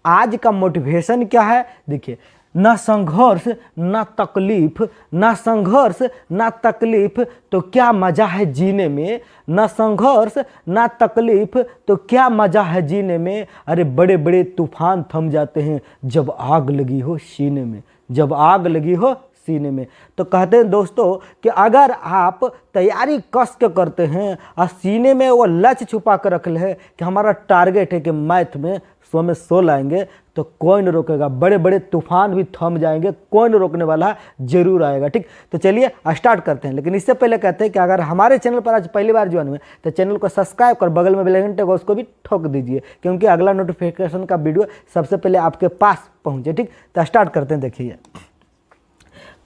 आज का मोटिवेशन क्या है, देखिए, ना संघर्ष ना तकलीफ, ना संघर्ष ना तकलीफ तो क्या मज़ा है जीने में, ना संघर्ष ना तकलीफ तो क्या मज़ा है जीने में। अरे बड़े बड़े तूफान थम जाते हैं जब आग लगी हो सीने में, जब आग लगी हो सीने में। तो कहते हैं दोस्तों कि अगर आप तैयारी कस के करते हैं और सीने में वो लक्ष्य छुपा कर रख ले कि हमारा टारगेट है कि मैथ में 100 में 100 लाएंगे, तो कोई न रोकेगा। बड़े बड़े तूफान भी थम जाएंगे, कोई न रोकने वाला जरूर आएगा। ठीक, तो चलिए स्टार्ट करते हैं। लेकिन इससे पहले कहते हैं कि अगर हमारे चैनल पर आज पहली बार ज्वाइन हुए तो चैनल को सब्सक्राइब कर बगल में बेल घंटे को उसको भी ठोक दीजिए, क्योंकि अगला नोटिफिकेशन का वीडियो सबसे पहले आपके पास पहुँचे। ठीक, तो स्टार्ट करते हैं। देखिए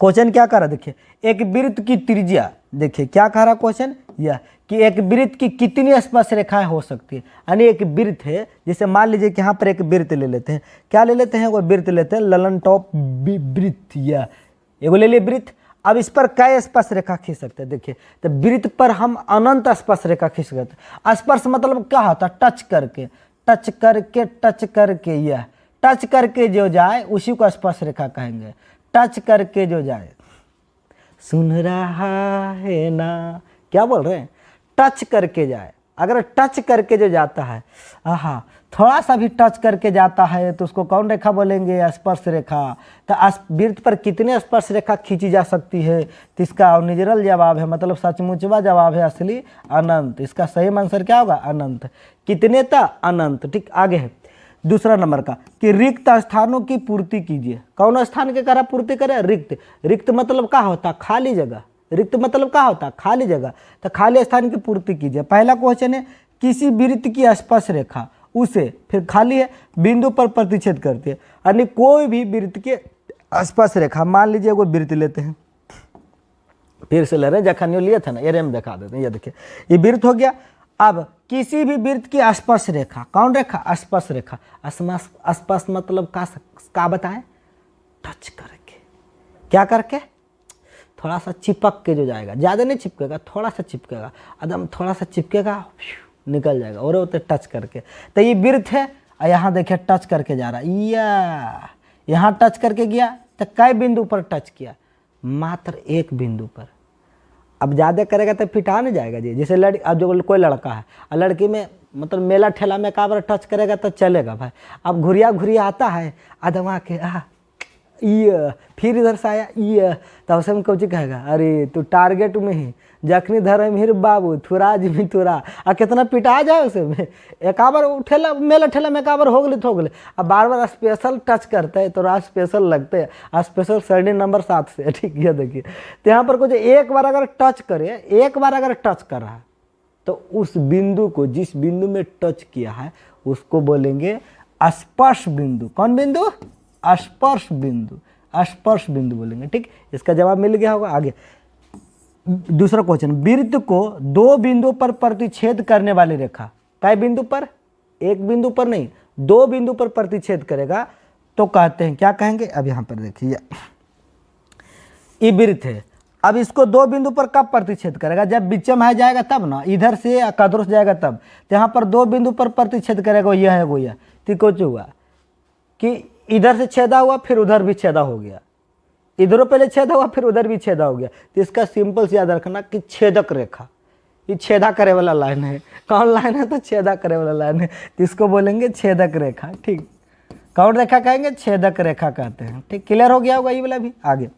क्वेश्चन क्या कह रहा, देखिए, एक वृत्त की त्रिज्या, देखिए क्या कह रहा क्वेश्चन, यह कि एक वृत्त की कितनी स्पर्श रेखाएं हो सकती है। यानी एक वृत्त है, जैसे मान लीजिए कि यहाँ पर एक वृत्त ले लेते हैं, क्या ले लेते हैं, वो वृत्त लेते हैं ललन टॉप वृत्त, या एगो ले लिए वृत्त। अब इस पर कै स्पर्श रेखा खींच सकते हैं, देखिए, तो वृत्त पर हम अनंत स्पर्श रेखा खींच सकते हैं। स्पर्श मतलब क्या होता है, टच करके, टच करके, टच करके, यह टच करके जो जाए उसी को स्पर्श रेखा कहेंगे। टच करके जो जाए, सुन रहा है ना, क्या बोल रहे हैं, टच करके जाए। अगर टच करके जो जाता है, हाँ, थोड़ा सा भी टच करके जाता है तो उसको कौन रेखा बोलेंगे, स्पर्श रेखा। तो वृत्त पर कितने स्पर्श रेखा खींची जा सकती है, तो इसका निजरल जवाब है, मतलब सचमुचवा जवाब है असली, अनंत। इसका सही आंसर क्या होगा, अनंत। कितने था, अनंत। ठीक, आगे है दूसरा नंबर का कि रिक्त स्थानों की पूर्ति कीजिए। कौन स्थान के करा पूर्ति करे, रिक्त। रिक्त मतलब क्या होता, खाली जगह। रिक्त मतलब क्या होता, खाली जगह। तो खाली स्थान की पूर्ति कीजिए। पहला क्वेश्चन है, किसी वृत्त की स्पर्श रेखा उसे, फिर खाली है, बिंदु पर प्रतिच्छेद करती है। यानी कोई भी वृत्त के स्पर्श रेखा, मान लीजिए कोई वृत्त लेते हैं, फिर से ले रहे हैं, जखनियो लिए थे ना, एरे में दिखा देते हैं। ये देखिए, ये वृत्त हो गया। अब किसी भी वृत्त की स्पर्श रेखा, कौन रेखा, स्पर्श रेखा। स्पर्श मतलब का बताएं, टच करके, क्या करके, थोड़ा सा चिपक के जो जाएगा, ज़्यादा नहीं चिपकेगा, थोड़ा सा चिपकेगा, एकदम थोड़ा सा चिपकेगा, निकल जाएगा, और होते टच करके। तो ये वृत्त है, और यहाँ देखिए टच करके जा रहा है, या यहाँ टच करके गया, तो कई बिंदु पर टच किया, मात्र एक बिंदु पर। अब ज़्यादा करेगा तो फिटा नहीं जाएगा जी। जैसे अब जो कोई लड़का है और लड़की में मतलब मेला ठेला में काबर टच करेगा तो चलेगा भाई। अब घुरिया घुरिया आता है आदमा के, ये फिर इधर से आया, ये तो उसे में कौची कहेगा, अरे तू टारगेट में ही जखनी धर्म हिर बाबू थोड़ा जी थोड़ा, आ कितना पिटा जाए उसे में। एक बार ठेला मेला ठेला में काबर हो गए तो हो गए। अब बार बार स्पेशल टच करते हैं तो स्पेशल लगते हैं, स्पेशल सरनी नंबर 7 से। ठीक है, देखिए, तो यहाँ पर कुछ एक बार अगर टच करे, एक बार अगर टच कर रहा है तो उस बिंदु को, जिस बिंदु में टच किया है उसको बोलेंगे स्पर्श बिंदु। कौन बिंदु, स्पर्श बिंदु, स्पर्श बिंदु बोलेंगे। ठीक, इसका जवाब मिल गया होगा। आगे दूसरा क्वेश्चन, वृत्त को दो बिंदु पर प्रतिच्छेद करने वाली रेखा, कई बिंदु पर, एक बिंदु पर नहीं, दो बिंदु पर प्रतिच्छेद करेगा तो कहते हैं, क्या कहेंगे। अब यहाँ पर देखिए, ये वृत्त है, अब इसको दो बिंदु पर कब प्रतिच्छेद करेगा, जब बीच में आ जाएगा तब ना, इधर से कदरों से जाएगा तब। तो यहाँ पर दो बिंदु पर प्रतिच्छेद करेगा, यह है वो, यह तो कुछ हुआ कि इधर से छेदा हुआ, फिर उधर भी छेदा हो गया, इधरों पहले छेदा हुआ, फिर उधर भी छेदा हो गया। तो इसका सिंपल से याद रखना कि छेदक रेखा, ये छेदा करे वाला लाइन है। कौन लाइन है, तो छेदा करे वाला लाइन है, तो इसको बोलेंगे छेदक रेखा। ठीक, कौन रेखा कहेंगे, छेदक रेखा कहते हैं। ठीक, क्लियर हो गया होगा ये वाला भी। आगे,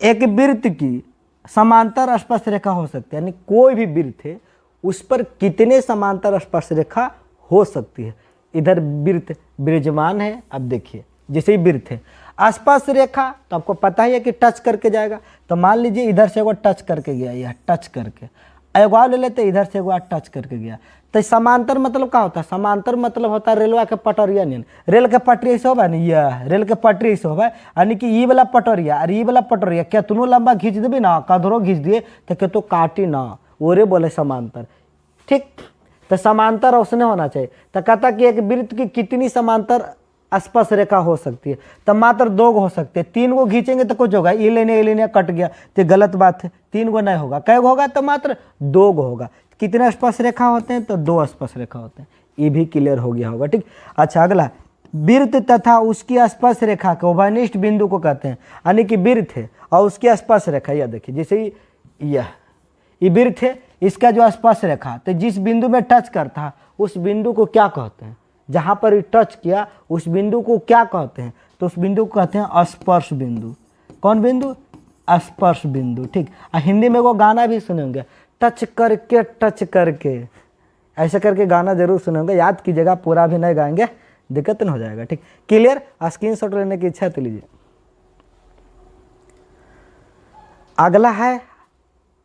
एक वृत्त की समांतर स्पर्श रेखा हो सकती है, यानी कोई भी वृत्त है उस पर कितने समांतर स्पर्श रेखा हो सकती है। इधर वृत्त विराजमान है, अब देखिए जैसे ही वृत्त है, स्पर्श रेखा तो आपको पता ही है कि टच करके जाएगा। तो मान लीजिए इधर से वो टच करके गया, यह टच करके, एक और ले लेते, इधर से वो टच करके गया। तो समांतर मतलब क्या होता है, समांतर मतलब होता है रेलवा के पटरिया नहीं, रेल के पटरी ऐसे होगा नहीं, यह रेल के पटरी ऐसे होगा, यानी कि ये वाला पटरिया और ये वाला पटरिया केतनो लंबा खींच देबी ना, कधरो खींच दिए तो केतो काटी ना, ओरे बोले समांतर। ठीक, तो समांतर उसने होना चाहिए। तो कहता कि एक वृत्त की कितनी समांतर स्पर्श रेखा हो सकती है, तो मात्र दो हो सकते हैं। तीन को खींचेंगे तो कुछ होगा, ये लेने कट गया तो गलत बात है, तीन को नहीं होगा। कै होगा, तो मात्र दो होगा। कितने स्पर्श रेखा होते हैं, तो दो स्पर्श रेखा होते हैं। ये भी क्लियर हो गया होगा। ठीक, अच्छा अगला, वृत्त तथा उसकी स्पर्श रेखा के उभयनिष्ठ बिंदु को कहते हैं। यानी कि वृत्त है और उसकी स्पर्श रेखा, यह देखिए जैसे यह वृत्त है, इसका जो स्पर्श रेखा तो जिस बिंदु में टच करता है उस बिंदु को क्या कहते हैं, जहाँ पर टच किया उस बिंदु को क्या कहते हैं, तो उस बिंदु को कहते हैं स्पर्श बिंदु। कौन बिंदु? स्पर्श बिंदु। ठीक। हिंदी में वो गाना भी सुने होंगे, टच करके, ऐसे करके गाना जरूर सुने होंगे, याद कीजिएगा, पूरा भी नहीं गाएंगे, दिक्कत नहीं हो जाएगा। ठीक, क्लियर? स्क्रीनशॉट लेने की इच्छा तो लीजिए। अगला है,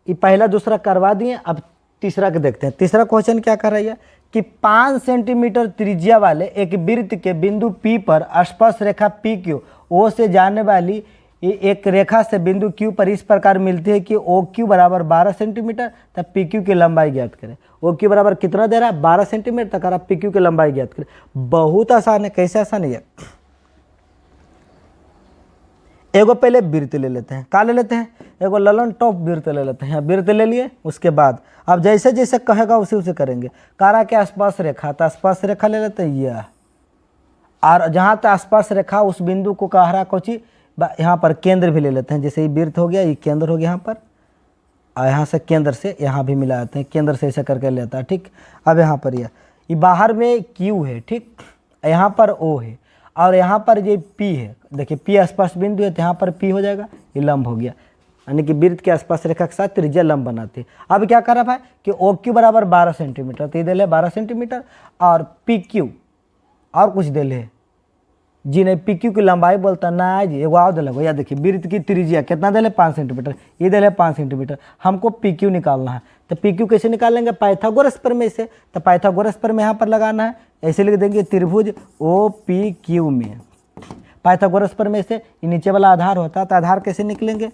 ये पहला दूसरा करवा दिए, अब तीसरा के देखते हैं। तीसरा क्वेश्चन क्या कर रही है कि 5 सेंटीमीटर त्रिज्या वाले एक वृत्त के बिंदु P पर स्पर्श रेखा PQ O से जाने वाली एक रेखा से बिंदु Q पर इस प्रकार मिलती है कि OQ बराबर 12 सेंटीमीटर, तब PQ की लंबाई ज्ञात करें। OQ बराबर कितना दे रहा है? 12 सेंटीमीटर, तक आप PQ की लंबाई ज्ञात करें। बहुत आसान है। कैसे आसान है? एगो पहले वृत्त ले लेते हैं। का ले लेते हैं? एगो ललन टॉप वृत्त ले लेते हैं। वृत्त ले लिए, उसके बाद अब जैसे जैसे कहेगा उसे उसे करेंगे। कारा के आसपास रेखा, तो आसपास रेखा ले लेते हैं यह, और जहाँ तक आसपास रेखा उस बिंदु को कह रहा कोची, यहाँ पर केंद्र भी ले लेते हैं। जैसे ये वृत्त हो गया, ये केंद्र हो गया यहाँ पर, और यहाँ से केंद्र से यहाँ भी मिला देते हैं, केंद्र से ऐसा करके लेता है। ठीक। अब यहाँ पर ये बाहर में Q है, ठीक, यहाँ पर O है, और यहाँ पर ये P है। देखिए P आसपास बिंदु है, तो यहाँ पर P हो जाएगा, ये लंब हो गया, यानी कि वृत्त के आसपास रेखा के साथ त्रिज्या लंब बनाती है। अब क्या कर रहा है कि OQ बराबर 12 सेंटीमीटर, तो ये दे ले 12 सेंटीमीटर, और PQ और कुछ दे ले जी नहीं, PQ की लंबाई बोलता ना जी, एगो आओ दे, या देखिए वृत्त की त्रिज्या कितना दे ले 5 सेंटीमीटर, ये दे ले 5 सेंटीमीटर, हमको PQ निकालना है। तो PQ कैसे निकालेंगे? पाइथागोरस प्रमेय से। तो पाइथागोरस प्रमेय यहाँ पर लगाना है, ऐसे लिख देंगे त्रिभुज OPQ में पाइथागोरस प्रमेय से। ये नीचे वाला आधार होता है, तो आधार कैसे निकलेंगे?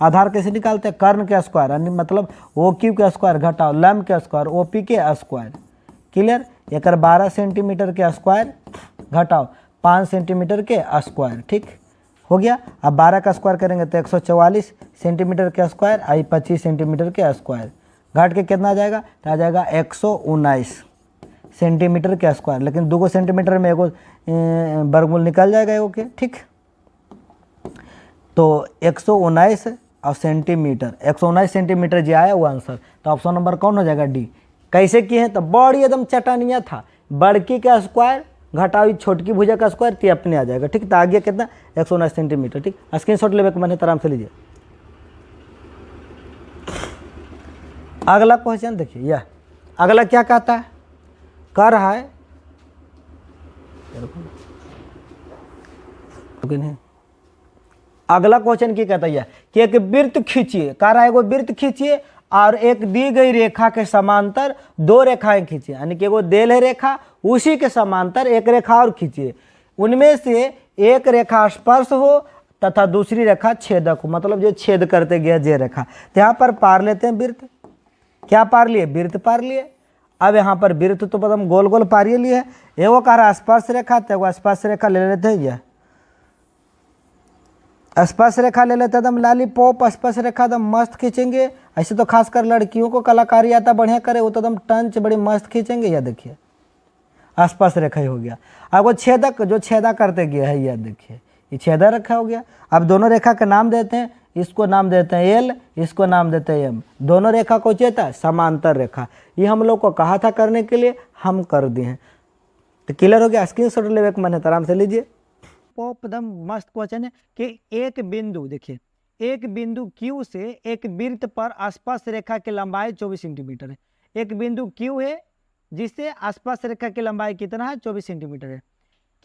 आधार कैसे निकालते हैं? कर्ण के स्क्वायर, यानी मतलब OQ के स्क्वायर घटाओ लंब के स्क्वायर OP के स्क्वायर। क्लियर? एक 12 सेंटीमीटर के स्क्वायर घटाओ 5 सेंटीमीटर के स्क्वायर। ठीक हो गया। अब 12 का स्क्वायर करेंगे तो 144 सेंटीमीटर के स्क्वायर, आई 25 सेंटीमीटर के स्क्वायर, घट के कितना आ जाएगा? तो आ जाएगा 119 सेंटीमीटर के स्क्वायर। लेकिन 2 सेंटीमीटर में एगो वर्गमूल निकल जाएगा एगो के। ठीक, तो 119 और सेंटीमीटर, 119 सेंटीमीटर जो आया वो आंसर, तो ऑप्शन नंबर कौन हो जाएगा? डी। कैसे किए हैं? तो बड़ी एकदम चटानिया था, बड़की का स्क्वायर घटाओ छोटकी भुजा का स्क्वायर, तो अपने आ जाएगा। ठीक, तो आ गया कितना? 119 सेंटीमीटर। ठीक, स्क्रीनशॉट लेवे के मन है तो आराम से लीजिए। अगला क्वेश्चन देखिए, यह अगला क्या कहता है, कर रहा है अगला क्वेश्चन क्या कहता है कि एक वृत्त खींचिए, कह रहा है एगो वृत्त खींचिए और एक दी गई रेखा के समांतर 2 रेखाएं खींचिए, यानी कि एगो देल है रेखा, उसी के समांतर एक रेखा और खींचिए। उनमें से एक रेखा स्पर्श हो तथा दूसरी रेखा छेदक हो, मतलब जो छेद करते गया जे रेखा। तो यहाँ पर पार लेते हैं वृत्त। क्या पार लिए? वृत्त पार लिए। अब यहाँ पर वृत्त तो एकदम गोल गोल पारिए लिए है। एगो कह रहा स्पर्श रेखा, तो एगो स्पर्श रेखा ले लेते हैं। यह स्पर्श रेखा ले लेते एकदम लॉलीपॉप स्पर्श रेखा एकदम मस्त खींचेंगे। ऐसे तो खासकर लड़कियों को कलाकारी आता बढ़िया करे, वो तो एकदम टंच बड़ी मस्त खींचेंगे। यह देखिए स्पर्श रेखा ही हो गया। अब वो छेदक जो छेदा करते गया है, यह देखिए ये छेदा रेखा हो गया। अब दोनों रेखा का नाम देते हैं, इसको नाम देते हैं एल, इसको नाम देते हैं एम। दोनों रेखा को चेता समांतर रेखा, ये हम लोग को कहा था करने के लिए, हम कर दिए हैं। तो क्लियर हो गया। स्क्रीनशॉट लेवे के मन है तो आराम से लीजिए। एकदम मस्त क्वेश्चन है कि एक बिंदु देखिए, एक बिंदु Q से एक वृत्त पर आसपास रेखा की लंबाई 24 सेंटीमीटर है। एक बिंदु Q है जिससे आसपास रेखा की लंबाई कितना है? 24 सेंटीमीटर है।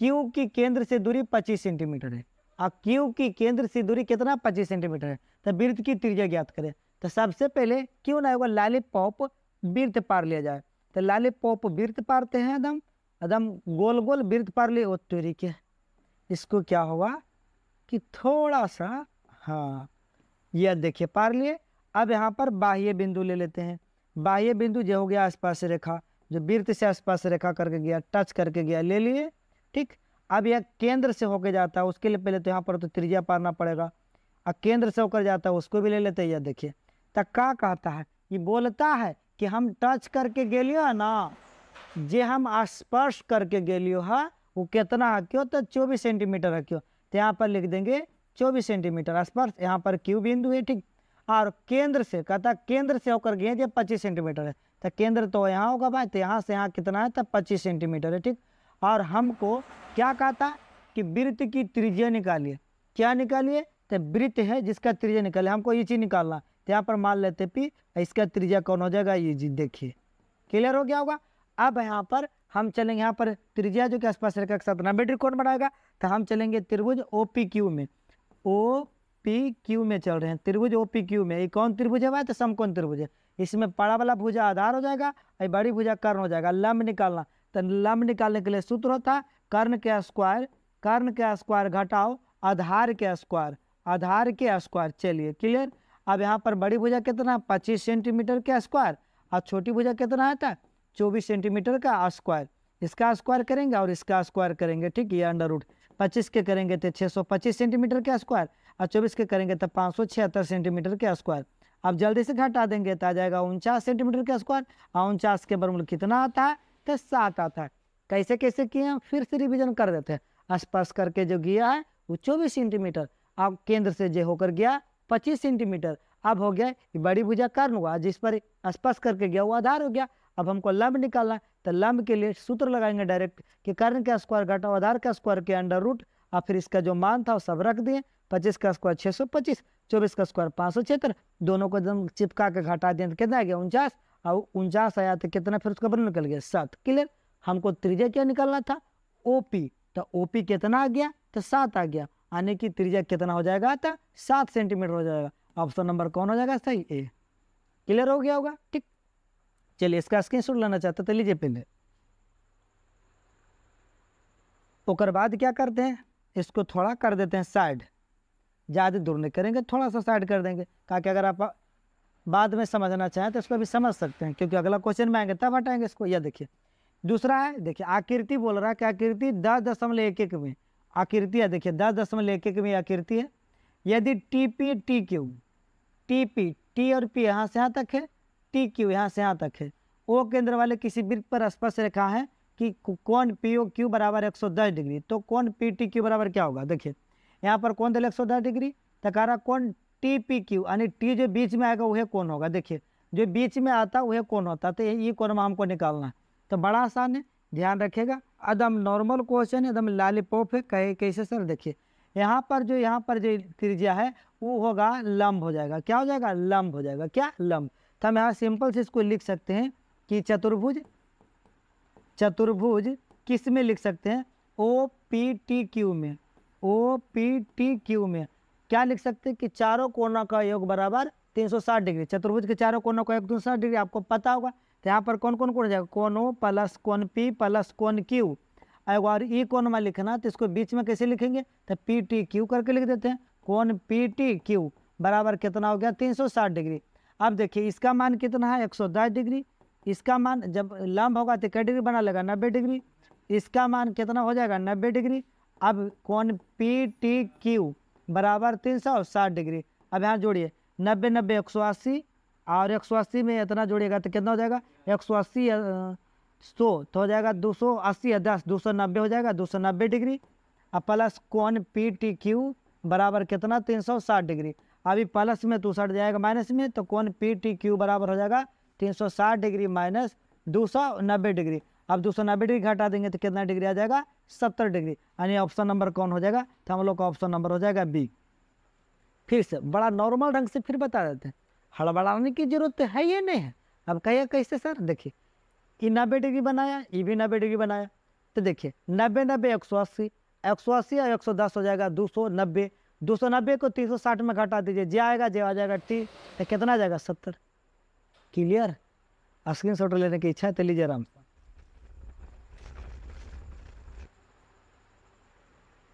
Q की केंद्र से दूरी 25 सेंटीमीटर है। और Q की केंद्र से दूरी कितना? 25 सेंटीमीटर है। तो वृत्त की त्रिज्या ज्ञात करें। तो सबसे पहले क्यों ना होगा लॉलीपॉप वृत्त पार लिया जाए। तो लॉलीपॉप वृत्त पारते हैं, एकदम एकदम गोल गोल वृत्त पार लिए। वो तरीके इसको क्या होगा कि थोड़ा सा, हाँ यह देखिए पार लिए। अब यहाँ पर बाह्य बिंदु ले लेते हैं। बाह्य बिंदु जो हो गया आसपास रेखा, जो वृत्त से आसपास रेखा करके गया, टच करके गया, ले लिए। ठीक, अब यह केंद्र से होकर जाता है, उसके लिए पहले तो यहाँ पर तो त्रिज्या पारना पड़ेगा। अब केंद्र से होकर जाता है, उसको भी ले लेते हैं। यह देखिए तक क्या कहता है, ये बोलता है कि हम टच करके गेलियो ना, जे हम स्पर्श करके गेलियो है वो कितना रखियो, तो 24 सेंटीमीटर रखियो। तो यहाँ पर लिख देंगे 24 सेंटीमीटर स्पर्श। यहाँ पर क्यू बिंदु है, ठीक। और केंद्र से कहता केंद्र से होकर गए जब 25 सेंटीमीटर है, तो केंद्र तो यहाँ होगा भाई, तो यहाँ से यहाँ कितना है, तो 25 सेंटीमीटर है, ठीक। और हमको क्या कहता कि वृत्त की त्रिज्या निकालिए। क्या निकालिए, तो वृत्त है जिसका त्रिज्या निकालिए, हमको ये चीज़ निकालना। तो यहाँ पर मान लेते पी, इसका त्रिज्या कौन हो जाएगा, ये जी, देखिए क्लियर हो गया होगा। अब यहाँ पर हम चलेंगे, यहाँ पर त्रिज्या जो कि स्पर्श रेखा के साथ 90 डिग्री कोण बनाएगा, तो हम चलेंगे त्रिभुज OPQ में। OPQ में चल रहे हैं, त्रिभुज OPQ में। ये कौन त्रिभुज है भाई, तो समकोण त्रिभुज है। इसमें बड़ा वाला भुजा आधार हो जाएगा और बड़ी भुजा कर्ण हो जाएगा। लंब निकालना, तो लंब निकालने के लिए सूत्र होता है कर्ण के स्क्वायर घटाओ आधार के स्क्वायर। चलिए क्लियर। अब यहाँ पर बड़ी भुजा कितना, 25 सेंटीमीटर के स्क्वायर, और छोटी भुजा कितना आता है, 24 सेंटीमीटर का स्क्वायर। इसका स्क्वायर करेंगे और इसका स्क्वायर करेंगे, ठीक। ये अंडर रूट 25 के करेंगे तो 625 सेंटीमीटर के स्क्वायर, और 24 के करेंगे तो 576 सेंटीमीटर के स्क्वायर। अब जल्दी से घटा देंगे तो आ जाएगा 49 सेंटीमीटर के स्क्वायर, और 49 के वर्गमूल कितना आता है, तो 7 आता है। कैसे कैसे किए हैं, फिर से रिविजन कर देते हैं। स्पर्श करके जो गया है वो 24 सेंटीमीटर, अब केंद्र से जो होकर गया 25 सेंटीमीटर। अब हो गया ये बड़ी भुजा कर्ण हुआ, जिस पर स्पर्श करके गया वो आधार हो गया। अब हमको लंब निकालना है, तो लंब के लिए सूत्र लगाएंगे डायरेक्ट कि कर्ण का स्क्वायर घटाओ आधार का स्क्वायर के अंडर रूट, और फिर इसका जो मान था वो सब रख दिए। 25 का स्क्वायर 625, 24 का स्क्वायर 576, दोनों को एकदम चिपका के घटा दिए तो कितना आ गया 49, और 49 आया तो कितना, फिर उसका वर्ग निकल गया 7। क्लियर। हमको त्रिज्या क्या निकालना था, OP, तो OP कितना आ गया, तो 7 आ गया, आने की त्रिज्या कितना हो जाएगा, तो 7 सेंटीमीटर हो जाएगा। ऑप्शन नंबर कौन हो जाएगा, सही ए। क्लियर हो गया होगा, ठीक। चलिए इसका स्क्रीनशॉट लेना चाहते तो लीजिए पहले। उसके बाद क्या करते हैं, इसको थोड़ा कर देते हैं साइड, ज़्यादा दूर नहीं करेंगे, थोड़ा सा साइड कर देंगे, ताकि अगर आप बाद में समझना चाहें तो इसको भी समझ सकते हैं, क्योंकि अगला क्वेश्चन में आएंगे तब हटाएंगे इसको। यह देखिए दूसरा है, देखिए आकृति बोल रहा है कि आकृति 10.11 में आकृति है, देखिए 10.11 में आकृति है। यदि TP TQ, TP T और P यहाँ से यहाँ तक है, TQ यहाँ से यहाँ तक है, O केंद्र वाले किसी वृत्त पर स्पर्श रेखा है कि कोण POQ बराबर 110 डिग्री, तो कोण PTQ बराबर क्या होगा। देखिए यहाँ पर कोण दिल 110 डिग्री, तो कह रहा कोण TPQ, यानी T जो बीच में आएगा वह कौन होगा। देखिए जो बीच में आता वह कौन होता, तो ये कोण में हमको निकालना है। तो बड़ा आसान है, ध्यान रखिएगा, एकदम नॉर्मल क्वेश्चन है, एकदम लॉलीपॉप है। कहे कैसे सर, देखिए यहाँ पर जो त्रिज्या है वो होगा लंब हो जाएगा। क्या हो जाएगा, लंब हो जाएगा। क्या, लंब। तो हम यहाँ सिंपल से इसको लिख सकते हैं कि चतुर्भुज किस में लिख सकते हैं, OPTQ में। OPTQ में क्या लिख सकते हैं कि चारों कोणों का योग बराबर 360 डिग्री। चतुर्भुज के चारों कोणों का योग 360 डिग्री आपको पता होगा। तो यहाँ पर कौन कौन कोण हो जाएगा, कोण O प्लस कोण P प्लस कोण Q। और ई कोण में लिखना तो इसको बीच में कैसे लिखेंगे, तो PTQ करके लिख देते हैं। कोण PTQ बराबर कितना हो गया, 360 डिग्री। अब देखिए इसका मान कितना है, 110 डिग्री। इसका मान जब लंब होगा तो कितने डिग्री बना लेगा, 90 डिग्री। इसका मान कितना हो जाएगा, 90 डिग्री। अब कोण PTQ बराबर 360 डिग्री। अब यहाँ जोड़िए 90 90 180, और 180 में इतना जोड़िएगा तो कितना हो जाएगा, 180 100 तो हो जाएगा 280 या 10 290 हो जाएगा, 290 डिग्री। अब प्लस कोण PTQ बराबर कितना, 360 डिग्री। अभी प्लस में 260 जाएगा माइनस में, तो कोण PTQ बराबर हो जाएगा 360 डिग्री माइनस 290 डिग्री। अब 290 डिग्री घटा देंगे तो कितना डिग्री आ जाएगा, 70 डिग्री। यानी ऑप्शन नंबर कौन हो जाएगा, तो हम लोग का ऑप्शन नंबर हो जाएगा बी। फिर से बड़ा नॉर्मल ढंग से फिर बता देते हैं, हड़बड़ाने की जरूरत है ये नहीं है। अब कहिए कैसे सर, देखिए ये 90 डिग्री बनाया, ये भी 90 डिग्री बनाया, तो देखिए 90 90 180, 180 और 110 हो जाएगा 290। 290 को 360 में घटा दीजिए, जे आएगा जे आ जाएगा टी, तो कितना आ जाएगा 70। क्लियर। स्क्रीन शॉट लेने की इच्छा है तो लीजिए आराम से।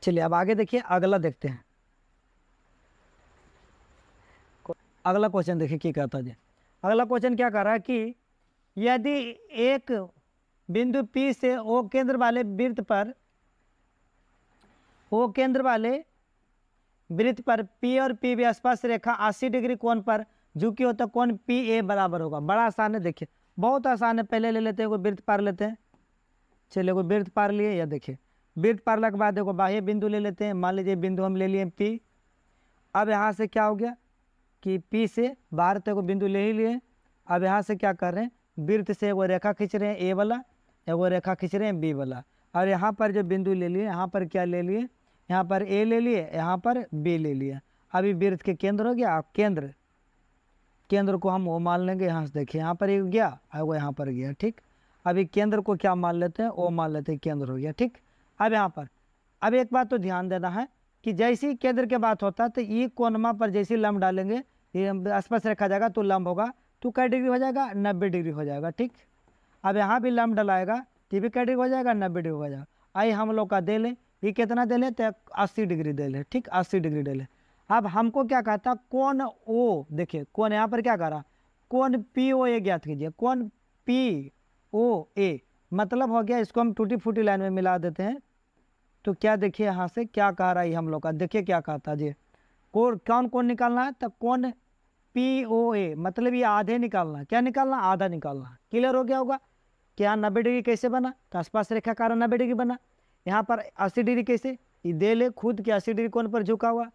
चलिए अब आगे देखिए, अगला देखते हैं। अगला क्वेश्चन देखिए क्या कहता है। अगला क्वेश्चन क्या कर रहा है कि यदि एक बिंदु P से O केंद्र वाले वृत्त पर P और PB स्पर्श रेखा 80 डिग्री कोण पर झुकी हो तो कोण PA बराबर होगा। बड़ा आसान है, देखिए बहुत आसान है। पहले ले लेते हैं कोई वृत्त पार लेते हैं। चलिए कोई वृत्त पार लिए, या देखिए वृत्त पारने के बाद देखो बाह्य बिंदु ले लेते हैं, मान लीजिए बिंदु हम ले लिए P। अब यहाँ से क्या हो गया कि P से बाहर तक को बिंदु ले ही लिए। अब यहाँ से क्या कर रहे हैं, वृत्त से वो रेखा खींच रहे हैं A वाला, वो रेखा खींच रहे हैं B वाला। और यहाँ पर जो बिंदु ले लिए, यहाँ पर क्या ले लिए, यहाँ पर A ले लिए, यहाँ पर B ले लिया। अभी वृत्त के केंद्र हो गया, केंद्र को हम वो मान लेंगे। यहाँ से देखिए यहाँ पर एक गया और वो यहाँ पर गया, ठीक। अभी केंद्र को क्या मान लेते हैं, ओ मान लेते हैं, केंद्र हो गया, ठीक। अब यहाँ पर अब एक बात तो ध्यान देना है कि जैसे ही केंद्र के बात होता है तो ये कोनमा पर जैसे लंब डालेंगे, ये आसपास रखा जाएगा तो लंब होगा, तो कै डिग्री हो जाएगा, 90 डिग्री हो जाएगा, ठीक। अब यहाँ भी लंब डलाएगा तो भी कै डिग्री हो जाएगा, 90 डिग्री हो जाएगा। आइए हम लोग का दे लें, ये कितना दे लें, तो 80 डिग्री दे लें, ठीक, 80 डिग्री दे लें। अब हमको क्या कहता, कोण ओ, देखिए कोण यहाँ पर क्या करा, कोण POA ज्ञात कीजिए। कोण POA मतलब हो गया, इसको हम टूटी फूटी लाइन में मिला देते हैं। तो क्या देखिए यहाँ से क्या कह रहा है हम लोग का, देखिए क्या कहता जी, कौन कौन निकालना है, तो कोण POA मतलब ये आधे निकालना है। क्या निकालना, आधा निकालना है। क्लियर हो गया होगा कि यहाँ 90 डिग्री कैसे बना, तो आसपास रेखा कारण 90 डिग्री बना। यहाँ पर 80 डिग्री कैसे, ये दे ले खुद के 80 डिग्री कोण पर झुका हुआ।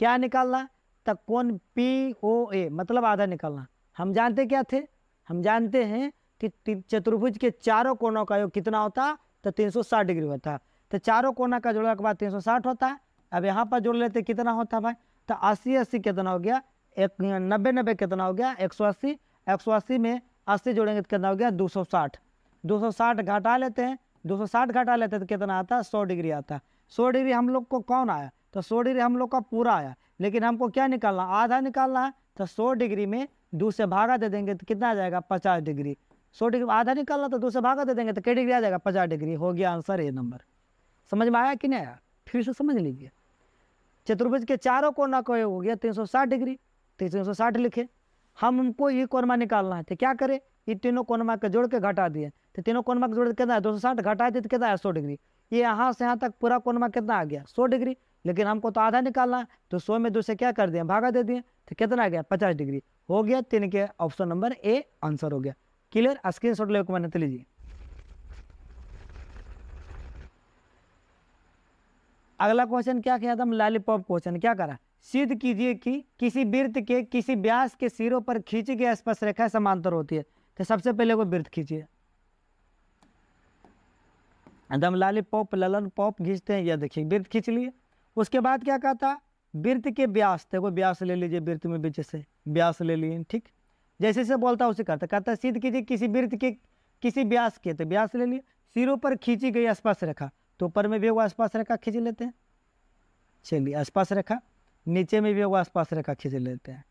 क्या निकालना, तो कोण POA मतलब आधा निकालना। हम जानते क्या थे, हम जानते हैं कि चतुर्भुज के चारों कोणों का योग कितना होता, तो 360 डिग्री होता है। तो चारों कोना का जोड़ने के बाद 360 होता है। अब यहाँ पर जोड़ लेते कितना होता है भाई, तो 80 कितना हो गया, 90 कितना हो गया, 180। 180 में 80 जोड़ेंगे तो कितना हो गया, 260। 260 घटा लेते हैं, 260 घटा लेते हैं तो कितना आता है, 100 डिग्री आता है। 100 डिग्री हम लोग को कौन आया, तो 100 डिग्री हम लोग का पूरा आया, लेकिन हमको क्या निकालना, आधा निकालना है। तो 100 डिग्री में 2 से भागा दे देंगे तो कितना आ जाएगा, 50 डिग्री। 100 डिग्री आधा निकालना तो 2 से भागा दे देंगे तो कितनी डिग्री आ जाएगा, 50 डिग्री। हो गया आंसर ए नंबर। समझ में आया कि नहीं आया, फिर से समझ लीजिए। चतुर्भुज के चारों कोना का योग हो गया 360 डिग्री, तो 360 लिखे। हमको ये कोनमा निकालना है, तो क्या करें, ये तीनों कोनमा के जोड़ के घटा दिए, तो तीनों कोनमा के जोड़ के कितना है, 260 घटाए थे तो कितना है, 100 डिग्री। ये यहाँ से यहाँ तक पूरा कोनमा कितना आ गया, 100 डिग्री। लेकिन हमको तो आधा निकालना है, तो 100 में 2 से क्या कर दिए, भागा दे दिए, तो कितना आ गया, 50 डिग्री। हो गया 3 के ऑप्शन नंबर ए आंसर हो गया। क्लियर, स्क्रीनशॉट लेकर मैंने लीजिए। अगला क्वेश्चन क्या किया था, लॉलीपॉप क्वेश्चन। क्या करा, सिद्ध कीजिए कि किसी वृत्त के किसी व्यास के सिरों पर खींची गई स्पर्शरेखा समांतर होती है। तो सबसे पहले वो वृत्त खींचिए, एकदम लॉलीपॉप ललन पॉप खींचते हैं, यह देखिए वृत्त खींच लिए। उसके बाद क्या कहता, वृत्त के व्यास, देखो व्यास ले लीजिए, वृत्त में बीच से व्यास ले लिए, ठीक। जैसे से बोलता है उसे करता, कहता सिद्ध कीजिए किसी वृत्त के किसी व्यास के, तो व्यास ले लिए, सिरों पर खींची गई स्पर्शरेखा, तो ऊपर में भी वो स्पर्शरेखा खींच लेते हैं। चलिए स्पर्शरेखा, नीचे में भी वो स्पर्शरेखा खींच लेते हैं।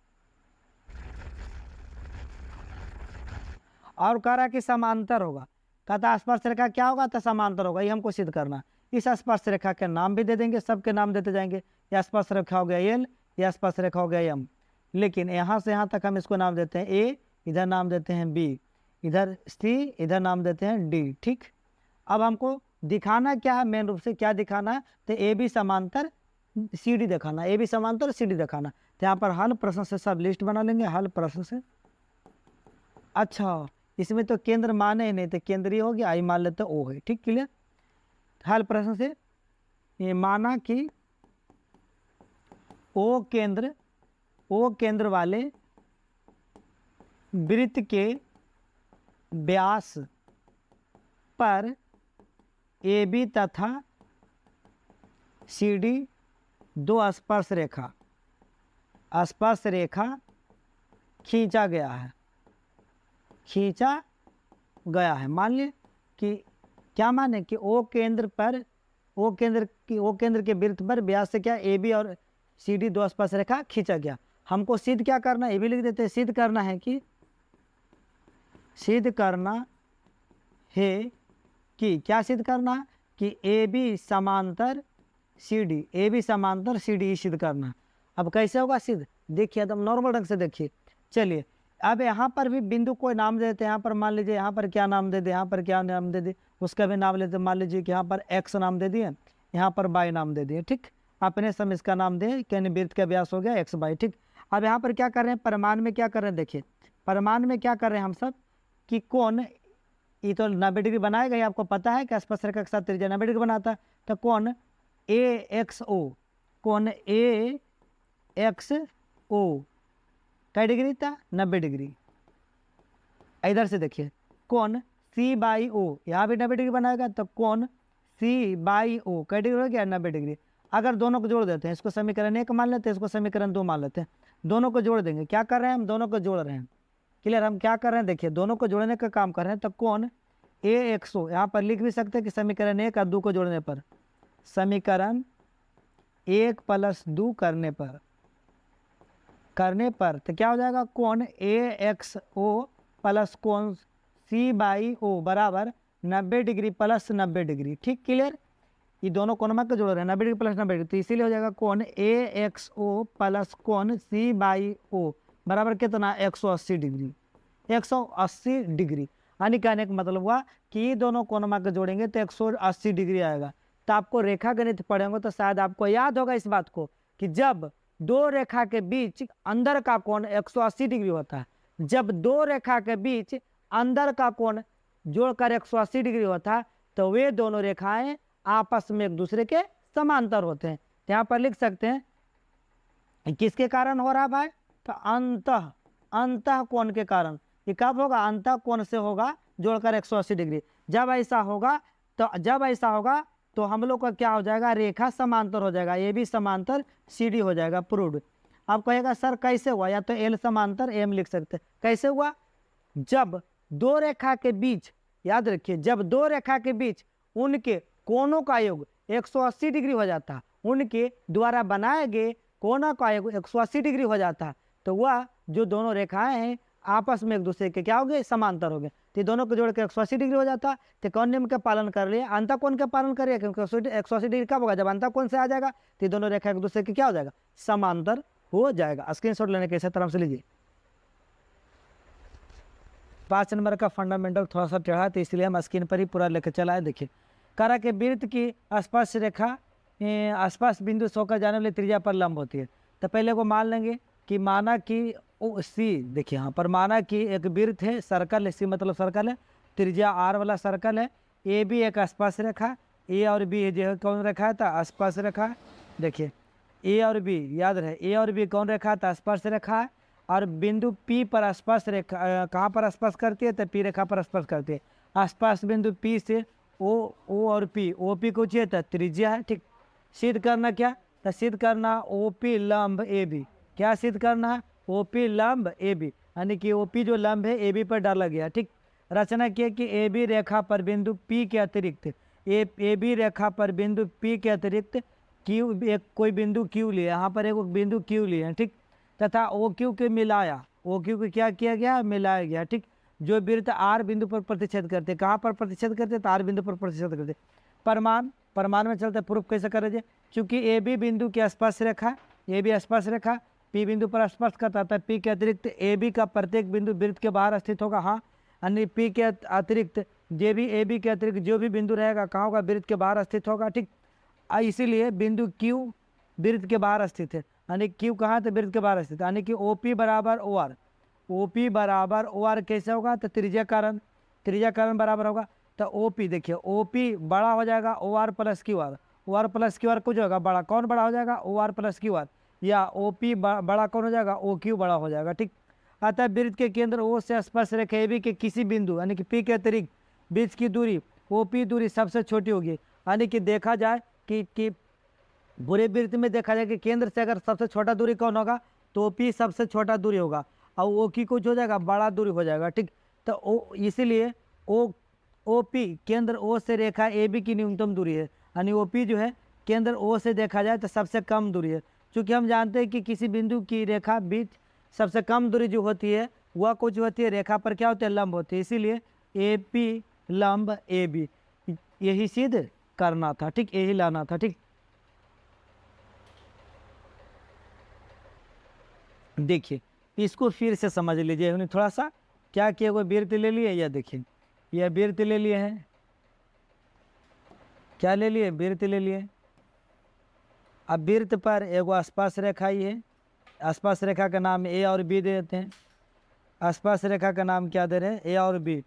और कह रहा कि समांतर होगा, कहता स्पर्शरेखा क्या होगा, तो समांतर होगा। ये हमको सिद्ध करना। इस स्पर्शरेखा के नाम भी दे देंगे, सबके नाम देते जाएंगे। यह स्पर्शरेखा हो गया एल, यह स्पर्शरेखा हो गया एम। लेकिन यहाँ से यहाँ तक हम इसको नाम देते हैं ए, इधर नाम देते हैं बी, इधर सी, इधर नाम देते हैं डी, ठीक। अब हमको दिखाना क्या है, मेन रूप से क्या दिखाना है, तो ए बी समांतर सी डी दिखाना, ए बी समांतर सी डी दिखाना। तो यहाँ पर हल प्रश्न से सब लिस्ट बना लेंगे, हल प्रश्न से। अच्छा इसमें तो केंद्र माने ही नहीं, तो केंद्रीय हो गया, आई मान लेते ओ है, ठीक। क्लियर, हल प्रश्न से ये माना कि ओ केंद्र वाले वृत्त के व्यास पर ए बी तथा सी डी दो स्पर्श रेखा खींचा गया है। मान लिए कि क्या माने कि ओ केंद्र के वृत्त पर व्यास से क्या ए बी और सी डी दो स्पर्श रेखा खींचा गया। हमको सिद्ध क्या करना है, ये भी लिख देते हैं, सिद्ध करना है क्या सिद्ध करना है कि ए बी समांतर सी डी सिद्ध करना। अब कैसे होगा सिद्ध, देखिए एकदम नॉर्मल ढंग से देखिए। चलिए अब यहाँ पर भी बिंदु को नाम देते हैं। यहाँ पर मान लीजिए यहाँ पर क्या नाम दे दे, यहाँ पर क्या नाम दे दे, उसका भी नाम लेते। मान लीजिए कि यहाँ पर एक्स नाम दे दिए, यहाँ पर वाई नाम दे दिए, ठीक। अपने सम इसका नाम दे, यानी वृत्त का व्यास हो गया एक्स वाई, ठीक। अब यहाँ पर क्या कर रहे हैं, परिमाण में क्या कर रहे हैं, देखिए परिमाण में क्या कर रहे हैं हम सब कि कोण ये तो 90 डिग्री बनाएगा ही, आपको पता है कि स्पर्श रेखा के साथ त्रिज्या 90 डिग्री बनाता है। तो कोण AXO, कोण AXO कै डिग्री था? 90 डिग्री। इधर से देखिए कोण C/O, यहाँ भी 90 डिग्री बनाएगा, तो कोण C/O कै डिग्री हो गया? 90 डिग्री। अगर दोनों को जोड़ देते हैं, इसको समीकरण 1 मान लेते हैं, इसको समीकरण 2 मान लेते हैं, दोनों को जोड़ देंगे। क्या कर रहे हैं हम? दोनों को जोड़ रहे हैं। क्लियर? हम क्या कर रहे हैं? देखिए दोनों को जोड़ने का काम कर रहे हैं। तो कोण AXO यहाँ पर लिख भी सकते हैं कि समीकरण 1 और 2 को जोड़ने पर, समीकरण 1 + 2 करने पर तो क्या हो जाएगा? कोण AXO प्लस कोण C/O बराबर 90 डिग्री प्लस 90 डिग्री। ठीक, क्लियर? ये दोनों कोण को जोड़ रहे हैं, 90 डिग्री प्लस 90 डिग्री, तो इसीलिए हो जाएगा कोण AXO प्लस कोण C/O बराबर कितना? 180 डिग्री। 180 डिग्री यानी कहने का मतलब हुआ कि ये दोनों कोण को जोड़ेंगे तो 180 डिग्री आएगा। तो आपको रेखा गणित पढ़ेंगे तो शायद आपको याद होगा इस बात को कि जब दो रेखा के बीच अंदर का कोण 180 डिग्री होता है, जब दो रेखा के बीच अंदर का कोण जोड़कर 180 डिग्री होता है, तो वे दोनों रेखाएं आपस में एक दूसरे के समांतर होते हैं। तो यहाँ पर लिख सकते हैं किसके कारण हो रहा है भाई? तो अंतः कोण के कारण। ये कब होगा? अंतः कोण से होगा जोड़कर 180 डिग्री। जब ऐसा होगा तो हम लोग का क्या हो जाएगा? रेखा समांतर हो जाएगा, ये भी समांतर CD हो जाएगा। प्रूव्ड। आप कहेगा सर कैसे हुआ? या तो L समांतर M लिख सकते हैं। कैसे हुआ? जब दो रेखा के बीच, याद रखिए, जब दो रेखा के बीच उनके कोणों का योग 180 डिग्री हो जाता, उनके द्वारा बनाए गए कोणों का योग 180 डिग्री हो जाता, तो वह जो दोनों रेखाएं हैं आपस में एक दूसरे के क्या हो गए? समांतर हो गए। तो दोनों को जोड़ के 180 डिग्री हो जाता। तो कौन नियम का पालन कर लिया? अंतः कोण का पालन करिए, क्योंकि 180 डिग्री कब होगा? जब अंतः कोण से आ जाएगा। तो दोनों रेखा एक दूसरे के क्या हो जाएगा? समांतर हो जाएगा। स्क्रीनशॉट लेने के इस तरह से लीजिए। 5 नंबर का फंडामेंटल थोड़ा सा टेढ़ा है, तो इसलिए हम स्क्रीन पर ही पूरा लेकर चला है। देखिए, करा के वृत्त की स्पर्श रेखा आसपास बिंदु 100 का जाने वाली त्रिज्या पर लंब होती है। तो पहले को मान लेंगे कि माना कि सी, देखिए यहाँ पर माना कि एक वृत्त है, सर्कल है, सी मतलब सर्कल है, त्रिज्या R वाला सर्कल है, ए भी एक स्पर्श रेखा, ए और बी जो है कौन रेखा है? तो स्पर्श रेखा। देखिए ए और बी, याद रहे ए और बी कौन रेखा? तो स्पर्श रेखा है। और बिंदु P पर स्पर्श रेखा कहाँ पर स्पर्श करती है? तो P रेखा पर स्पर्श करती है। स्पर्श बिंदु P से O और P, OP को चाहिए तो त्रिज्या है। ठीक, सिद्ध करना क्या? तो सिद्ध करना OP लंब AB। क्या सिद्ध करना है? OP लंब AB, यानी कि OP जो लंब है AB पर डाला गया। ठीक, रचना किया कि AB रेखा पर बिंदु P के अतिरिक्त AB रेखा पर बिंदु P के अतिरिक्त Q, एक कोई बिंदु Q लिया, यहाँ पर एक बिंदु Q लिया। ठीक, तथा OQ के मिलाया, OQ को क्या किया गया? मिलाया गया। ठीक, जो वृत्त R बिंदु पर प्रतिच्छेद करते, कहाँ पर प्रतिच्छेद करते? तो R बिंदु पर प्रतिच्छेद करते। प्रमाण में चलते, प्रूफ कैसे कर रहे? क्योंकि AB बिंदु की स्पर्श रेखा, AB स्पर्श रेखा P बिंदु पर स्पर्श करता है, P के अतिरिक्त AB का प्रत्येक बिंदु वृत्त के बाहर स्थित होगा। हाँ, यानी P के अतिरिक्त AB के अतिरिक्त जो भी बिंदु रहेगा कहाँ होगा? वृत्त के बाहर स्थित होगा। ठीक, इसीलिए बिंदु Q वृत्त के बाहर स्थित है, यानी Q कहाँ? तो वृत्त के बाहर स्थित, यानी कि OP बराबर OR। OP बराबर OR कैसे होगा? तो त्रिज्या कारण बराबर होगा। तो OP देखिए, OP बड़ा हो जाएगा OR plus QR, OR plus QR कुछ होगा बड़ा, कौन बड़ा हो जाएगा? OR प्लस QR, या OP बड़ा कौन हो जाएगा? OQ बड़ा हो जाएगा। ठीक, अतः वृत्त के केंद्र O से स्पर्श रेखा AB के किसी बिंदु यानी कि P के अतिरिक्त बीच की दूरी OP दूरी सबसे छोटी होगी। यानी कि देखा जाए कि बुरे वृत्त में देखा जाए कि केंद्र से अगर सबसे छोटा दूरी कौन होगा? तो OP सबसे छोटा दूरी होगा, और OQ कुछ हो जाएगा बड़ा दूरी हो जाएगा। ठीक, तो इसीलिए OP केंद्र O से रेखा AB की न्यूनतम दूरी है, यानी OP जो है केंद्र O से देखा जाए तो सबसे कम दूरी है। चूँकि हम जानते हैं कि किसी बिंदु की रेखा बीच सबसे कम दूरी जो होती है वह कुछ होती है रेखा पर क्या होती है? लंब होती है। इसीलिए AP लंब AB, यही सिद्ध करना था। ठीक, यही लाना था। ठीक, देखिए इसको फिर से समझ लीजिए। उन्हें थोड़ा सा क्या किया, वो वृत्त ले लिए, या देखिए यह वृत्त ले लिए हैं, क्या ले लिए? वृत्त ले लिए। अब वृत्त पर एगो स्पर्श रेखा ही है, स्पर्श रेखा का नाम A और B दे देते हैं। स्पर्श रेखा का नाम क्या दे रहे हैं? A और B।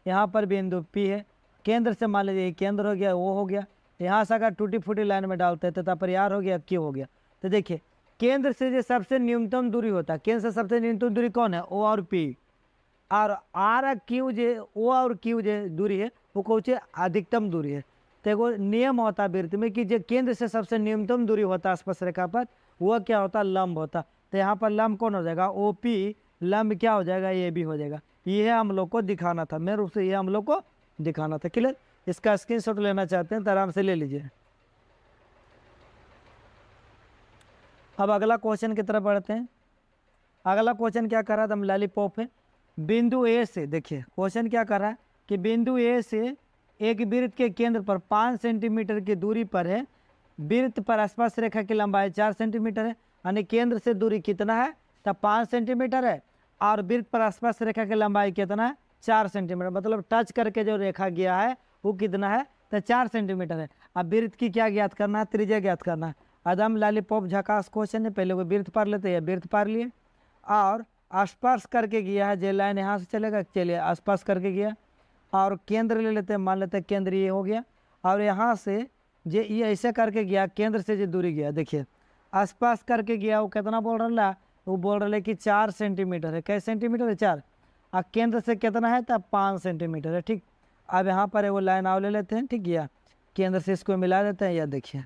यहाँ पर बिंदु P है, केंद्र से मान लीजिए केंद्र हो गया, वो हो गया। यहाँ से अगर टूटी फूटी लाइन में डालते हैं तो तब पर यार हो गया, Q हो गया। तो देखिए केंद्र से जो सबसे न्यूनतम दूरी होता है, केंद्र से सबसे न्यूनतम दूरी कौन है, O और P, और आर क्यू जे ओ और क्यू जे दूरी है वो कौन सी अधिकतम दूरी है। तो एगो नियम होता है वृत्त में कि जो केंद्र से सबसे न्यूनतम दूरी होता है स्पर्श रेखा पर, वह क्या होता है, लंब होता। तो यहाँ पर लंब कौन हो जाएगा, ओ पी, लंब क्या हो जाएगा, ये भी हो जाएगा। ये हम लोग को दिखाना था, मेन रूप से ये हम लोग को दिखाना था। क्लियर, इसका स्क्रीनशॉट लेना चाहते हैं तो आराम से ले लीजिए। अब अगला क्वेश्चन की तरफ बढ़ते हैं। अगला क्वेश्चन क्या कर रहा था, हम लॉलीपॉप है, बिंदु ए से, देखिए क्वेश्चन क्या कर रहा है कि बिंदु ए से एक वृत्त के केंद्र पर 5 सेंटीमीटर की दूरी पर है, वृत्त पर स्पर्श रेखा की लंबाई 4 सेंटीमीटर है, यानी केंद्र से दूरी कितना है, तो 5 सेंटीमीटर है, और वृत्त पर स्पर्श रेखा की लंबाई कितना है, 4 सेंटीमीटर, मतलब टच करके जो रेखा गया है वो कितना है, तो 4 सेंटीमीटर है। अब वृत्त की क्या ज्ञात करना है, त्रिज्या ज्ञात करना है। आदम लॉलीपॉप झकास क्वेश्चन है, पहले वो वृत्त पार लेते हैं, वृत्त पार लिए और स्पर्श करके गया है, जे लाइन यहाँ से चलेगा, चलिए स्पर्श करके गया, और केंद्र ले लेते हैं, मान लेते हैं केंद्र ये हो गया, और यहाँ से जे ये ऐसे करके गया, केंद्र से जो दूरी गया, देखिए स्पर्श करके गया, वो कितना बोल रहा है, वो बोल रहा है कि 4 सेंटीमीटर है। कैसे सेंटीमीटर है, 4, और केंद्र से कितना है, तब 5 सेंटीमीटर है। ठीक, अब यहाँ पर वो लाइन आओ ले लेते हैं, ठीक, या केंद्र से इसको मिला देते हैं, या देखिए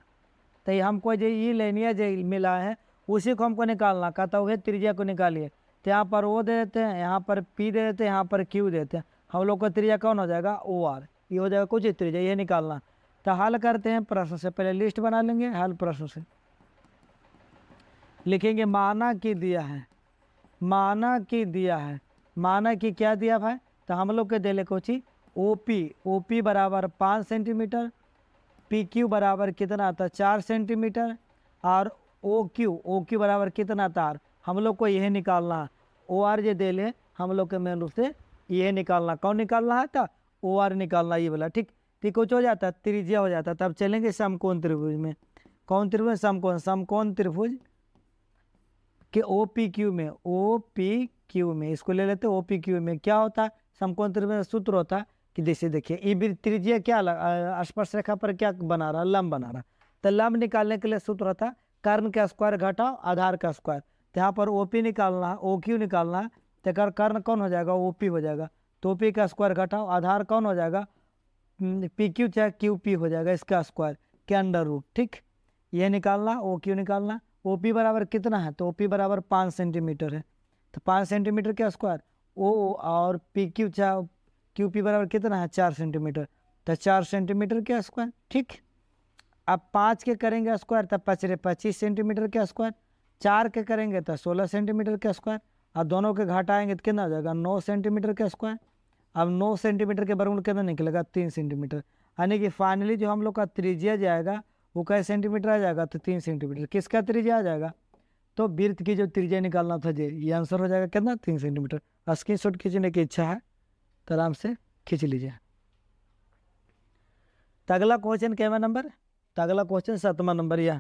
तो ये हमको जो ये लाइनिया जो मिला है उसी को हमको निकालना, कहता हुए त्रिज्या को निकालिए। तो यहाँ पर ओ दे देते हैं, यहाँ पर P दे देते हैं, यहाँ पर Q देते हैं, हम लोग का त्रिज्या कौन हो जाएगा, OR, ये हो जाएगा कुछ त्रिज्या, ये निकालना। तो हल करते हैं प्रश्न से, पहले लिस्ट बना लेंगे, हल प्रश्न से लिखेंगे, माना कि दिया है, माना कि दिया है, माना कि क्या दिया भाई, तो हम लोग के दे ले कुछ OP बराबर 5 सेंटीमीटर, PQ बराबर कितना था, 4 सेंटीमीटर, और OQ बराबर कितना था, हम लोग को यह निकालना। OR जो दे ले हम लोग के मेन रूप से यह निकालना, कौन निकालना है, था OR निकालना, ये वाला। ठीक, तो कुछ हो जाता, त्रिज्या हो जाता। तब चलेंगे समकोण त्रिभुज में, कौन त्रिभुज, समकोण, समकोण त्रिभुज के OPQ में, OPQ में इसको ले लेते, OPQ में क्या होता है, समकोण त्रिभुज सूत्र होता है कि जैसे देखिए ये त्रिज्या क्या स्पर्श रेखा पर क्या बना रहा, लंब बना रहा। तो लंब निकालने के लिए सूत्र था कर्ण का स्क्वायर घटाओ आधार का स्क्वायर। तो यहाँ पर OP निकालना है, OQ निकालना है, तो कर्ण कौन हो जाएगा, OP हो जाएगा। तो OP का स्क्वायर घटाओ आधार कौन हो जाएगा, PQ चाहे QP हो जाएगा, इसका स्क्वायर के अंडर रूट। ठीक, ये निकालना, OQ निकालना। OP बराबर कितना है, तो OP बराबर 5 सेंटीमीटर है, तो 5 सेंटीमीटर का स्क्वायर, O और PQ चाहे QP बराबर कितना है, 4 सेंटीमीटर, तो 4 सेंटीमीटर का स्क्वायर। ठीक, अब 5 के करेंगे स्क्वायर तब 25 सेंटीमीटर का स्क्वायर, 4 के करेंगे तो 16 सेंटीमीटर का स्क्वायर, और दोनों के घटाएंगे तो कितना हो जाएगा, 9 सेंटीमीटर का स्क्वायर। अब 9 सेंटीमीटर के वर्गमूल कितना निकलेगा, 3 सेंटीमीटर, यानी कि फाइनली जो हम लोग का त्रिज्या जाएगा वो कै सेंटीमीटर आ जाएगा, तो 3 सेंटीमीटर। किसका त्रिज्या आ जाएगा, तो वृत्त की जो त्रिज्या निकालना था ये आंसर हो जाएगा कितना, 3 सेंटीमीटर। स्क्रीनशॉट खींचने की इच्छा है तो आराम से खींच लीजिए। तो अगला क्वेश्चन क्या नंबर, तो अगला क्वेश्चन 7वां नंबर। यह